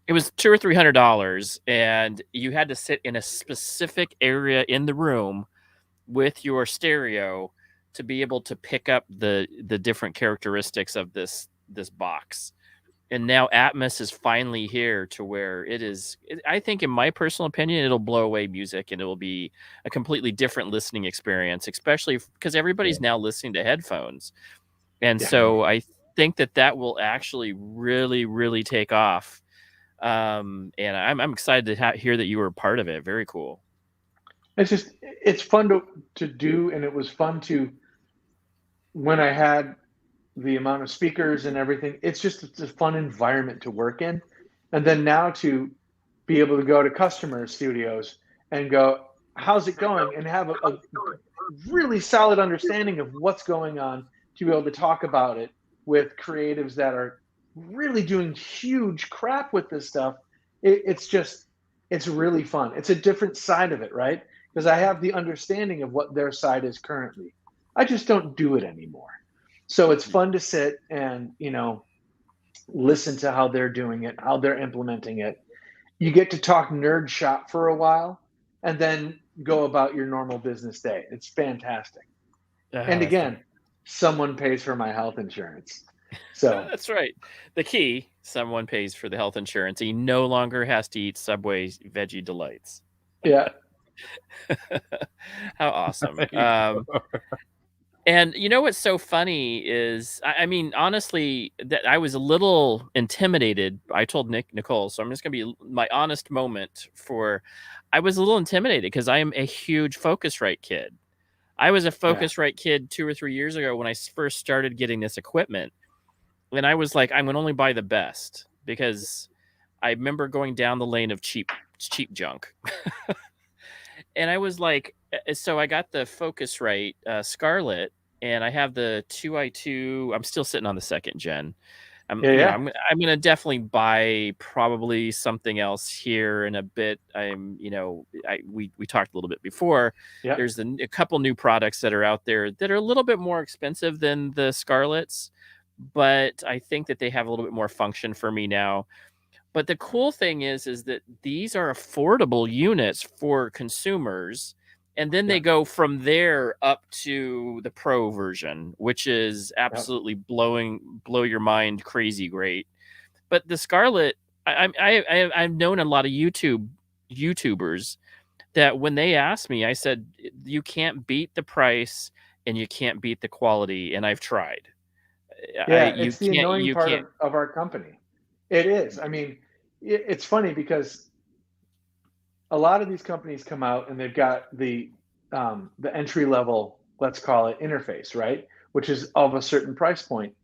it was $200 or $300, and you had to sit in a specific area in the room with your stereo to be able to pick up the different characteristics of this box. And now Atmos is finally here to where I think, in my personal opinion, it'll blow away music, and it will be a completely different listening experience, especially because everybody's now listening to headphones. And so I think that will actually really, really take off. And I'm excited to hear that you were a part of it. Very cool. It's fun to do. And it was fun when I had the amount of speakers and everything, it's a fun environment to work in. And then now to be able to go to customer studios and go, how's it going, and have a really solid understanding of what's going on to be able to talk about it with creatives that are really doing huge crap with this stuff. It's really fun. It's a different side of it, right? Because I have the understanding of what their side is currently. I just don't do it anymore. So it's fun to sit and, listen to how they're doing it, how they're implementing it. You get to talk nerd shop for a while and then go about your normal business day. It's fantastic. And again, someone pays for my health insurance. So that's right. The key, someone pays for the health insurance. He no longer has to eat Subway's Veggie Delights. Yeah. How awesome. And what's so funny is, I mean, honestly, that I was a little intimidated. I told Nicole, so I'm just going to be my honest moment I was a little intimidated because I am a huge Focusrite kid. I was a Focusrite kid 2 or 3 years ago when I first started getting this equipment. And I was like, I'm going to only buy the best, because I remember going down the lane of cheap junk. And I was like, so I got the Focusrite Scarlett, and I have the 2i2. I'm still sitting on the 2nd gen. I'm going to definitely buy probably something else here in a bit. We talked a little bit before. Yeah. There's a couple new products that are out there that are a little bit more expensive than the Scarletts, but I think that they have a little bit more function for me now. But the cool thing is that these are affordable units for consumers. And then they go from there up to the Pro version, which is absolutely blow your mind, crazy great. But the Scarlett, I've known a lot of YouTubers that when they asked me, I said, you can't beat the price and you can't beat the quality. And I've tried. Yeah, it's the annoying part of our company. It is. I mean, it's funny because a lot of these companies come out and they've got the entry level, let's call it, interface, right? Which is of a certain price point.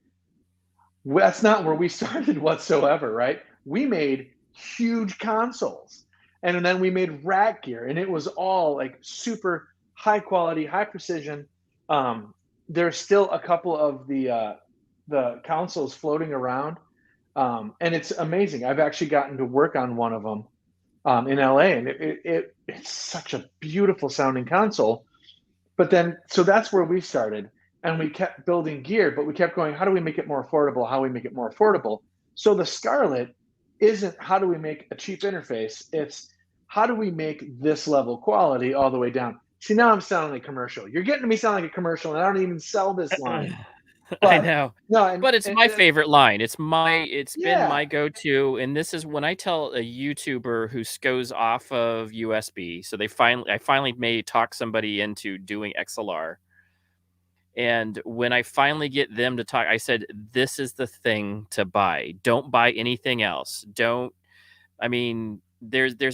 That's not where we started whatsoever, right? We made huge consoles, and then we made rack gear, and it was all like super high quality, high precision. There's still a couple of the consoles floating around, and it's amazing. I've actually gotten to work on one of them in LA, and it's such a beautiful sounding console. But then, so that's where we started, and we kept building gear, but we kept going, how do we make it more affordable? How do we make it more affordable? So the Scarlett isn't how do we make a cheap interface? It's how do we make this level quality all the way down? See, now I'm sounding like commercial. You're getting me sound like a commercial, and I don't even sell this line. But, I know. No, but it's my favorite line. It's been my go-to. And this is when I tell a YouTuber who goes off of USB. So I finally may talk somebody into doing XLR. And when I finally get them to talk, I said, this is the thing to buy. Don't buy anything else. There's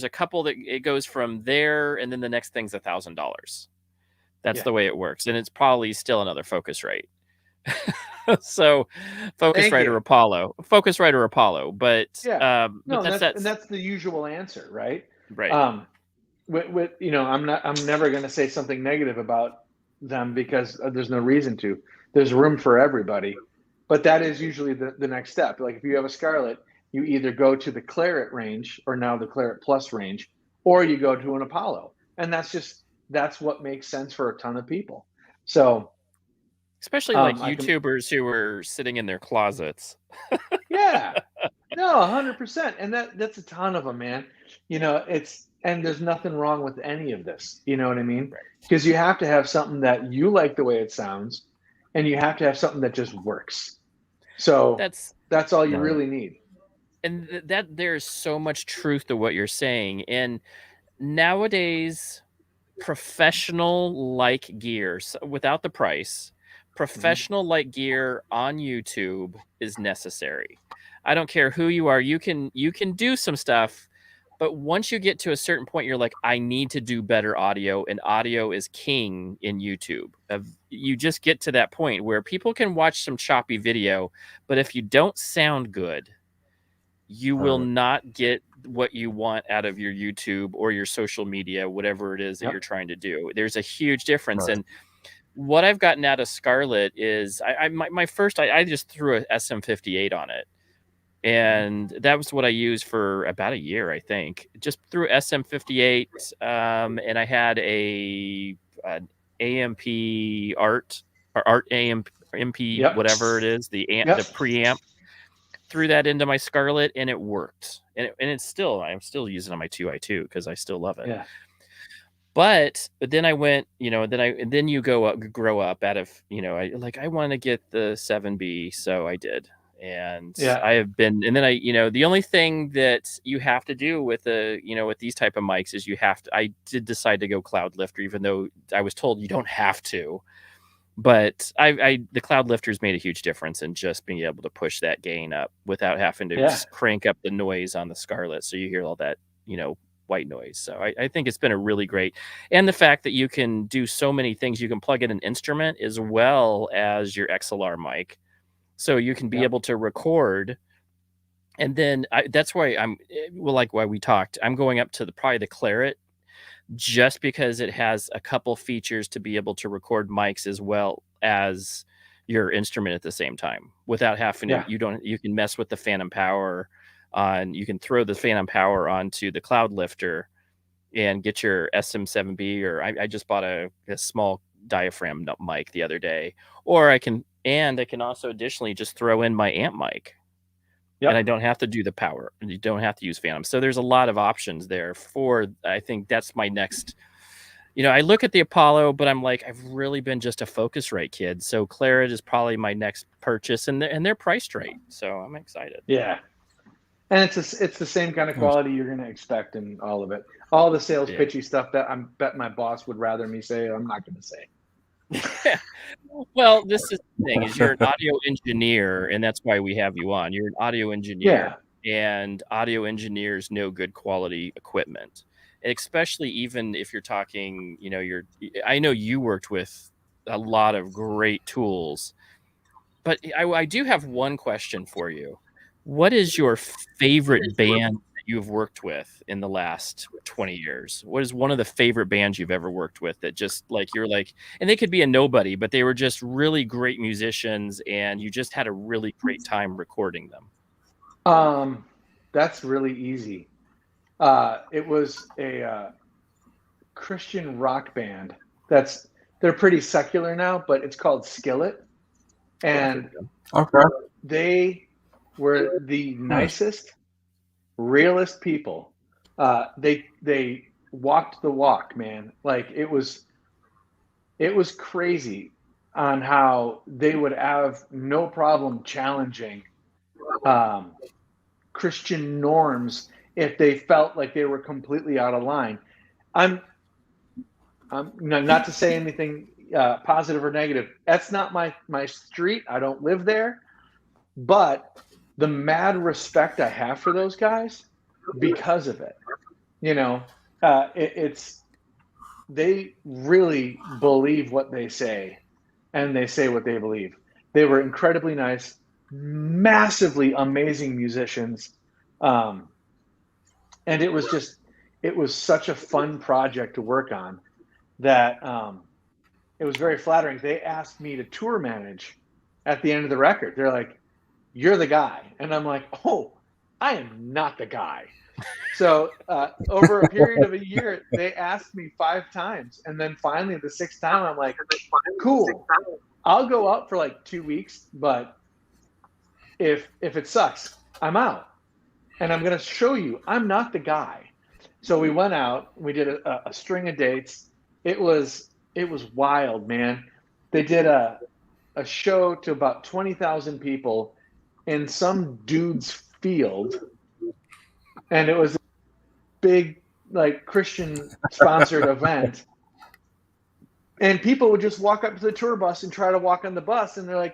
a couple that it goes from there, and then the next thing's $1,000. That's the way it works. And it's probably still another Focusrite. So Focusrite or Apollo, but that's the usual answer, right? Right. I'm never going to say something negative about them because there's no reason to. There's room for everybody, but that is usually the next step. Like if you have a Scarlett, you either go to the Claret range, or now the Claret Plus range, or you go to an Apollo, and that's what makes sense for a ton of people. So especially like YouTubers who are sitting in their closets. Yeah, no, 100%. And that's a ton of them, man. And there's nothing wrong with any of this. You know what I mean? Because you have to have something that you like the way it sounds, and you have to have something that just works. So that's all you really need. And that there's so much truth to what you're saying. And nowadays, professional like gear, without the price, professional like gear on YouTube is necessary. I don't care who you are. You can do some stuff, but once you get to a certain point, you're like, I need to do better audio, and audio is king in YouTube. You just get to that point where people can watch some choppy video, but if you don't sound good, you will not get what you want out of your YouTube or your social media, whatever it is that you're trying to do. There's a huge difference. And what I've gotten out of Scarlett is my first, I just threw a SM58 on it. And that was what I used for about a year, I think. Just threw SM58, and I had an AMP Art or Art MP, whatever it is, the preamp. Threw that into my Scarlett, and it worked. And I'm still using it on my 2i2 because I still love it. Yeah. But then I went, then you grow up out of, I want to get the 7B, so I did. And I have been, and then the only thing that you have to do with with these type of mics is I did decide to go cloud lifter, even though I was told you don't have to, but the cloud lifters made a huge difference in just being able to push that gain up without having to just crank up the noise on the Scarlett. So you hear all that, white noise. So I think it's been a really great, and the fact that you can do so many things, you can plug in an instrument as well as your XLR mic. So you can be able to record, and then that's why why we talked. I'm going up to probably the Claret, just because it has a couple features to be able to record mics as well as your instrument at the same time without having to. You can mess with the phantom power on. You can throw the phantom power onto the cloud lifter and get your SM7B. Or I just bought a small diaphragm mic the other day, or I can also additionally just throw in my amp mic, and I don't have to do the power, and you don't have to use phantom. So there's a lot of options there I think that's my next, I look at the Apollo, but I'm like, I've really been just a Focusrite kid. So Claret is probably my next purchase, and they're priced right. So I'm excited. Yeah. And it's the same kind of quality you're going to expect in all of it. All the sales pitchy stuff that I bet my boss would rather me say, I'm not going to say. Well, this is the thing, is you're an audio engineer, and that's why we have you on. You're an audio engineer, and audio engineers know good quality equipment, and especially even if you're talking, I know you worked with a lot of great tools, but I do have one question for you. What is your favorite band that you've worked with in the last 20 years? What is one of the favorite bands you've ever worked with that just you're like, and they could be a nobody, but they were just really great musicians and you just had a really great time recording them? That's really easy. It was a Christian rock band. They're pretty secular now, but it's called Skillet. And they were the nicest, realest people. They walked the walk, man. Like it was crazy on how they would have no problem challenging Christian norms if they felt like they were completely out of line. I'm not to say anything positive or negative. That's not my street. I don't live there, but the mad respect I have for those guys because of it, they really believe what they say, and they say what they believe. They were incredibly nice, massively amazing musicians. And it was such a fun project to work on that it was very flattering. They asked me to tour manage at the end of the record. They're like, "You're the guy." And I'm like, "Oh, I am not the guy." So over a period of a year, they asked me 5 times. And then finally the 6th time, I'm like, cool, I'll go out for 2 weeks. But if it sucks, I'm out. And I'm going to show you I'm not the guy. So we went out, we did a string of dates. It was wild, man. They did a show to about 20,000 people in some dude's field. And it was a big, Christian sponsored event. And people would just walk up to the tour bus and try to walk on the bus. And and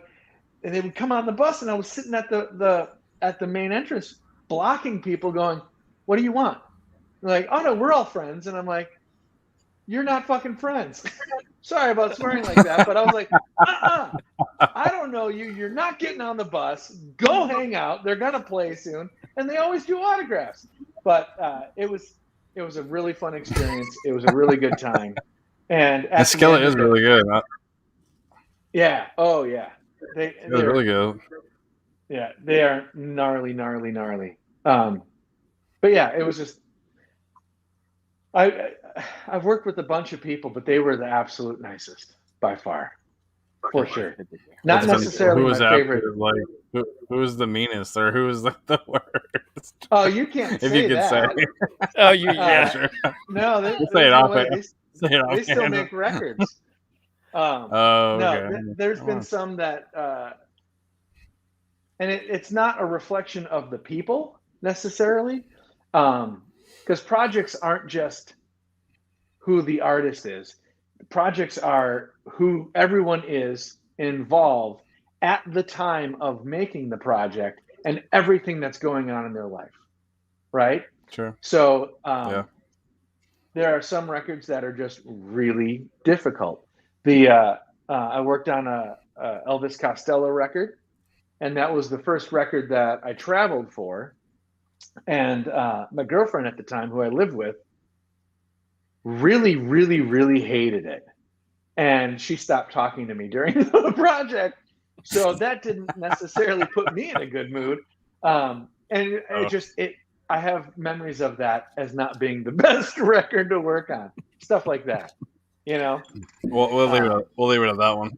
they would come on the bus. And I was sitting at the main entrance blocking people going, "What do you want?" They're like, "Oh no, we're all friends." And I'm like, "You're not fucking friends." Sorry about swearing like that, but I was like, I don't know you. You're not getting on the bus. Go hang out. They're gonna play soon, and they always do autographs. But it was a really fun experience. It was a really good time, and The skillet is really good. Yeah. Oh yeah. They're really good. Yeah, they are gnarly. But yeah, it was just I've worked with a bunch of people, but they were the absolute nicest by far, for sure. Not necessarily who was my favorite. Like who was the meanest, or who was like the worst? Oh, you can't if say you could that. say. Oh, yeah. Sure. No, Say it off. They still make records. Okay. No, there's been some that, and it's not a reflection of the people necessarily, because projects aren't just who the artist is. Projects are who everyone is involved at the time of making the project and everything that's going on in their life, right? Sure. So yeah. There are some records that are just really difficult. I worked on a Elvis Costello record, and that was the first record that I traveled for. And my girlfriend at the time, who I lived with, really hated it. And she stopped talking to me during the project. So that didn't necessarily put me in a good mood. I have memories of that as not being the best record to work on. Stuff like that, you know? We'll leave it at that one.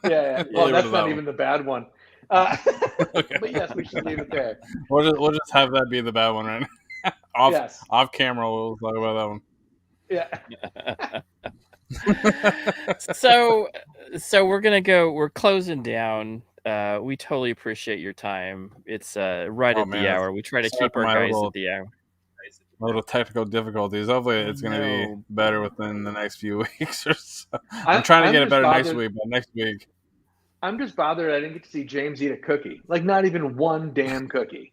Yeah. Well, that's not even the bad one. Okay. But yes, we should leave it there. We'll just have that be the bad one, right? Off camera, we'll talk about that one. Yeah. So we're closing down. We totally appreciate your time. It's right at the hour. We try to keep our guys at the hour. Little technical difficulties. Hopefully it's going to be better within the next few weeks or so. I'm trying to get it better next week, but next week. I'm just bothered I didn't get to see James eat a cookie. Like, not even one damn cookie.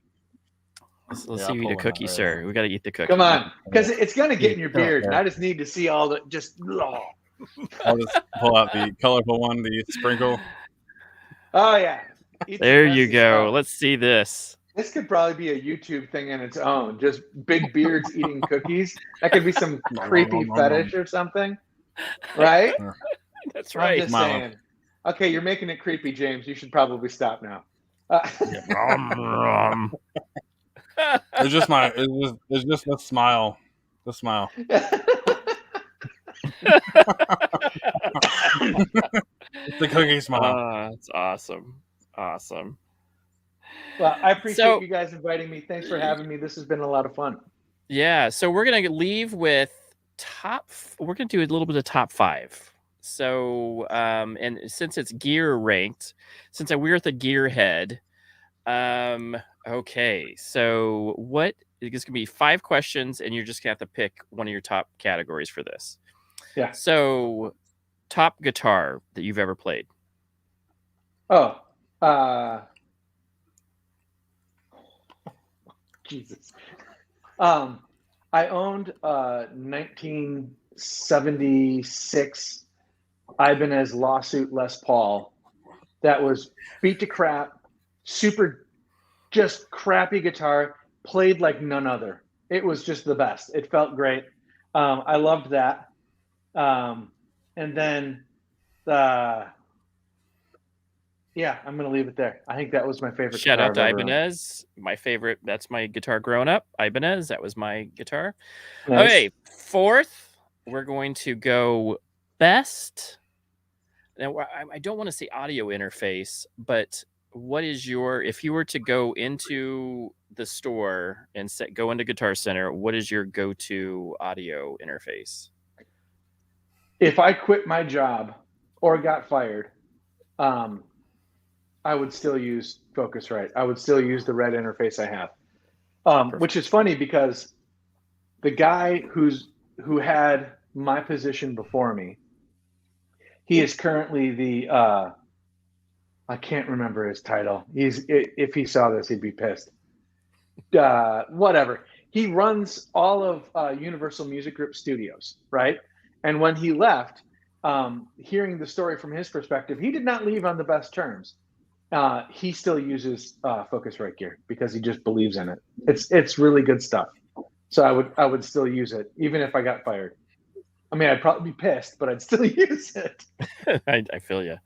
Let's see you eat a cookie, sir. We got to eat the cookie. Come on, because it's going to get in your beard, and I just need to see all the I'll just pull out the colorful one, the sprinkle. Oh, yeah. There you go. Stuff. Let's see this. This could probably be a YouTube thing in its own. Just big beards eating cookies. That could be some creepy fetish or something. Right? That's right. I'm just saying. Okay, you're making it creepy, James. You should probably stop now. It's just the smile. The smile. The cookie smile. That's awesome. Well, I appreciate you guys inviting me. Thanks for having me. This has been a lot of fun. Yeah. So we're gonna leave with we're gonna do a little bit of top 5. So and since it's gear ranked, since we're at the gearhead, okay. So what it's gonna be 5 questions, and you're just gonna have to pick one of your top categories for this. Yeah. So, top guitar that you've ever played. Oh, Jesus. I owned a 1976 Ibanez Lawsuit Les Paul that was beat to crap, super, just crappy guitar, played like none other. It was just the best. It felt great. I loved that. And then I'm going to leave it there. I think that was my favorite. Shout out to Ibanez. My favorite. That's my guitar growing up. Ibanez. That was my guitar. Nice. Okay. 4th, we're going to go best. Now, I don't want to say audio interface, but what is if you were to go into the store and go into Guitar Center, what is your go-to audio interface? If I quit my job or got fired, I would still use Focusrite. I would still use the red interface I have, which is funny because the guy who had my position before me, he is currently the I can't remember his title. If he saw this, he'd be pissed. Whatever. He runs all of Universal Music Group Studios, right? And when he left, hearing the story from his perspective, he did not leave on the best terms. He still uses Focusrite gear because he just believes in it. It's really good stuff. So I would still use it even if I got fired. I mean, I'd probably be pissed, but I'd still use it. I feel you.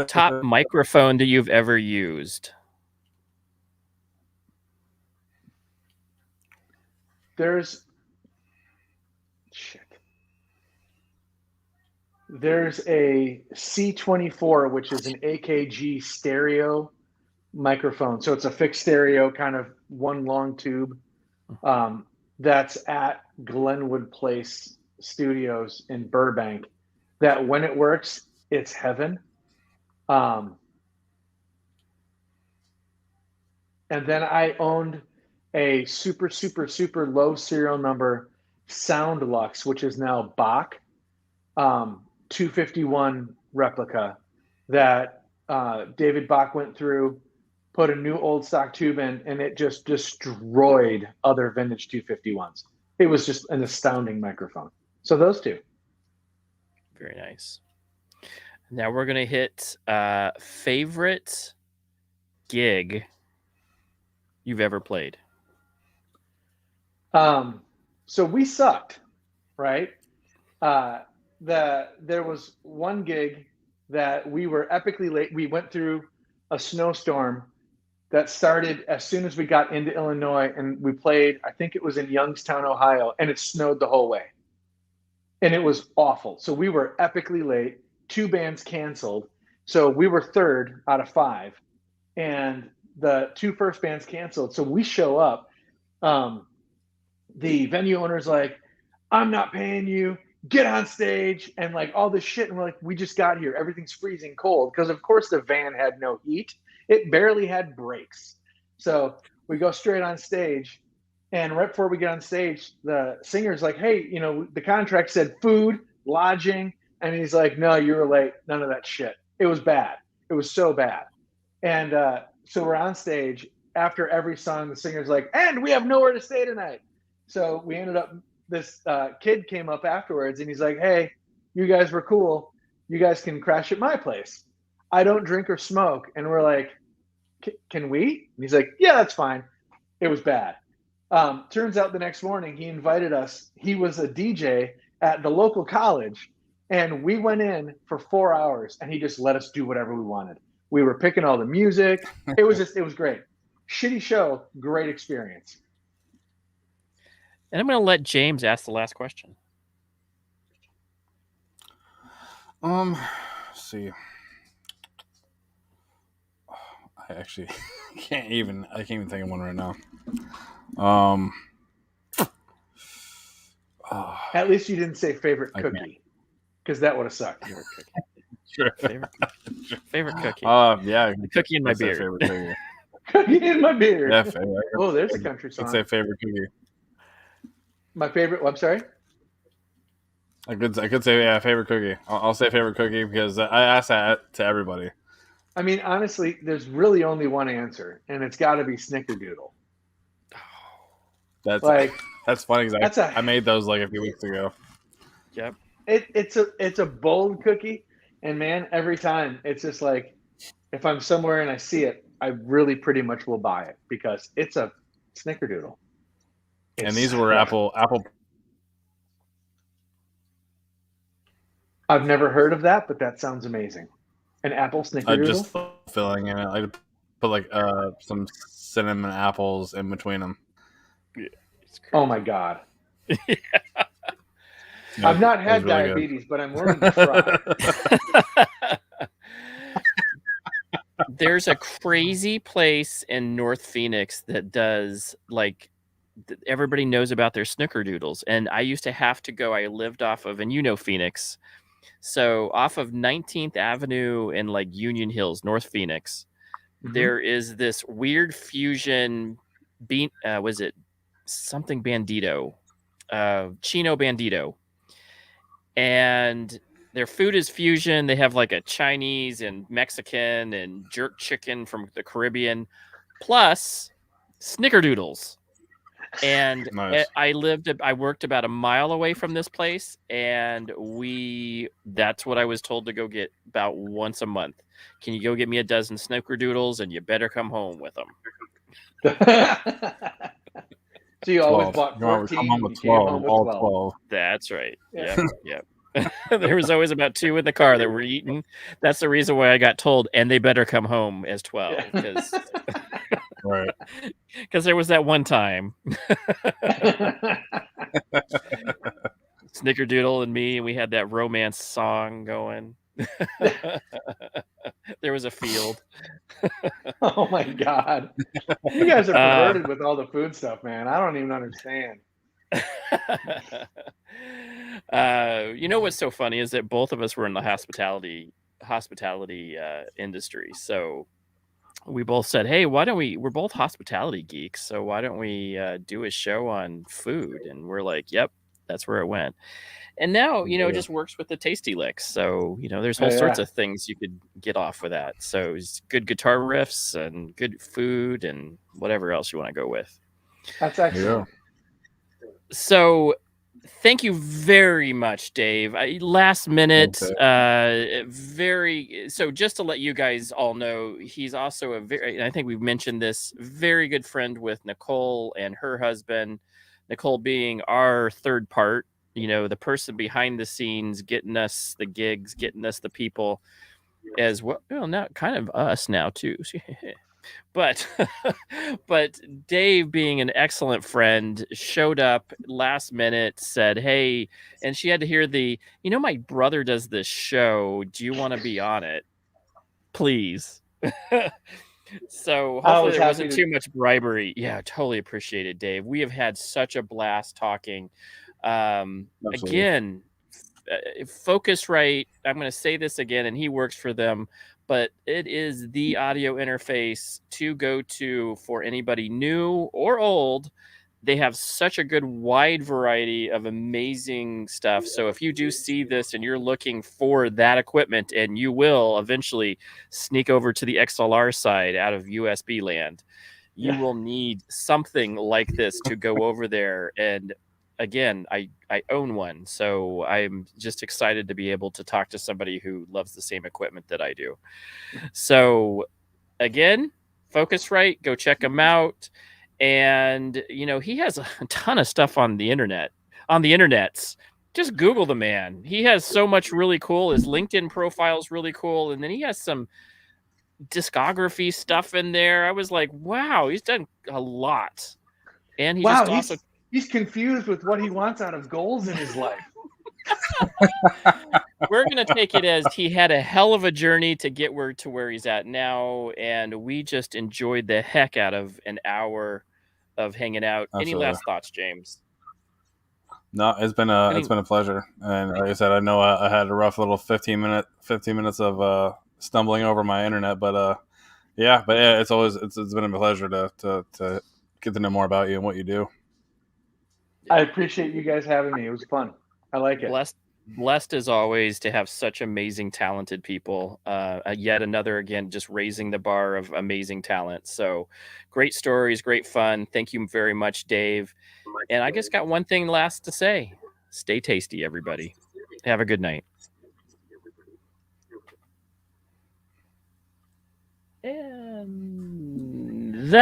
Top microphone that you've ever used? There's a C24, which is an AKG stereo microphone. So it's a fixed stereo, kind of one long tube. That's at Glenwood Place Studios in Burbank. That when it works, it's heaven. And then I owned a super low serial number Sound Lux, which is now Bach, 251 replica that David Bach went through, put a new old stock tube in, and it just destroyed other vintage 251s. It was just an astounding microphone. So those two. Very nice. Now we're going to hit favorite gig you've ever played. So we sucked, right? There was one gig that we were epically late. We went through a snowstorm that started as soon as we got into Illinois, and we played, I think it was in Youngstown, Ohio, and it snowed the whole way. And it was awful. So we were epically late. 2 bands canceled. So we were 3rd out of 5. And the 2 first bands canceled. So we show up. The venue owner's like, I'm not paying you. Get on stage, and like all this shit. And we're like, we just got here. Everything's freezing cold. Because of course the van had no heat. It barely had brakes. So we go straight on stage. And right before we get on stage, the singer's like, hey, you know, the contract said food, lodging. And he's like, no, you were late. None of that shit. It was bad. It was so bad. And so we're on stage. After every song, the singer's like, and we have nowhere to stay tonight. So we ended up, this kid came up afterwards and he's like, hey, you guys were cool. You guys can crash at my place. I don't drink or smoke. And we're like, can we? And he's like, yeah, that's fine. It was bad. Turns out the next morning he invited us. He was a DJ at the local college, and we went in for 4 hours and he just let us do whatever we wanted. We were picking all the music. It was great. Shitty show, great experience. And I'm going to let James ask the last question. Let's see. I actually can't even think of one right now. At least you didn't say favorite cookie, because that would have sucked. Favorite cookie. Sure. Favorite cookie. Yeah. The cookie in my beer. Favorite cookie. Cookie in my beer. Yeah, favorite. Oh, there's a country song. I'd say favorite cookie. My favorite. I'm sorry. I could say favorite cookie. I'll say favorite cookie because I asked that to everybody. I mean, honestly, there's really only one answer, and it's got to be Snickerdoodle. That's funny because I made those like a few weeks ago. Yep. It's a bold cookie, and man, every time it's just like, if I'm somewhere and I see it, I really pretty much will buy it because it's a Snickerdoodle. And these were apple. I've never heard of that, but that sounds amazing. An apple Snickerdoodle? I just filling in it. I put like some cinnamon apples in between them. Yeah, oh my god! Yeah. I've not had really diabetes, but I'm willing to try. There's a crazy place in North Phoenix that does like everybody knows about their Snickerdoodles, and I used to have to go. I lived off of, and you know Phoenix. So off of 19th Avenue in like Union Hills, North Phoenix, there is this weird fusion bean. Was it something Bandito? Chino Bandito. And their food is fusion. They have like a Chinese and Mexican and jerk chicken from the Caribbean, plus Snickerdoodles. And Nice. I worked about a mile away from this place, and that's what I was told to go get about once a month. Can you go get me a dozen snickerdoodles, and you better come home with them. So you always 12. bought You want to come 14 home and you with came 12, home with all 12. 12. That's right. Yeah. Yep. There was always about 2 in the car that were eating. That's the reason why I got told, and they better come home as 12, because Right. there was that one time. Snickerdoodle and me, and we had that romance song going. There was a field. Oh my God. You guys are perverted with all the food stuff, man. I don't even understand. You know what's so funny is that both of us were in the hospitality industry. So we both said, hey, we're both hospitality geeks, so why don't we do a show on food? And we're like, yep, that's where it went. And now, it just works with the Tasty Licks. So, there's whole sorts of things you could get off with that. So it's good guitar riffs and good food and whatever else you want to go with. That's excellent. So thank you very much, Dave. Last minute, so just to let you guys all know, he's also I think we've mentioned this, very good friend with Nicole and her husband, Nicole being our third part, the person behind the scenes, getting us the gigs, getting us the people as well. Well, now kind of us now too. But Dave, being an excellent friend, showed up last minute, said, hey, and she had to hear my brother does this show. Do you want to be on it? Please. So hopefully there wasn't too much bribery. Yeah, totally appreciate it, Dave. We have had such a blast talking. Again, Focusrite, I'm going to say this again, and he works for them, but it is the audio interface to go to for anybody new or old. They have such a good wide variety of amazing stuff. So if you do see this and you're looking for that equipment, and you will eventually sneak over to the XLR side out of USB land, you will need something like this to go over there. And again, I own one, so I'm just excited to be able to talk to somebody who loves the same equipment that I do. So again, Focusrite, go check him out. And he has a ton of stuff on the internets. Just Google the man. He has so much really cool. His LinkedIn profile is really cool, and then he has some discography stuff in there. I was like, wow, he's done a lot. And he's confused with what he wants out of goals in his life. We're going to take it as he had a hell of a journey to get to where he's at now, and we just enjoyed the heck out of an hour of hanging out. Absolutely. Any last thoughts, James? No, it's been a pleasure. And like I said, I know I had a rough little 15 minutes of stumbling over my internet, but it's been a pleasure to get to know more about you and what you do. I appreciate you guys having me. It was fun. I like it. Blessed as always to have such amazing, talented people. Yet another, again, just raising the bar of amazing talent. So great stories, great fun. Thank you very much, Dave. And I just got one thing last to say. Stay tasty, everybody. Have a good night. And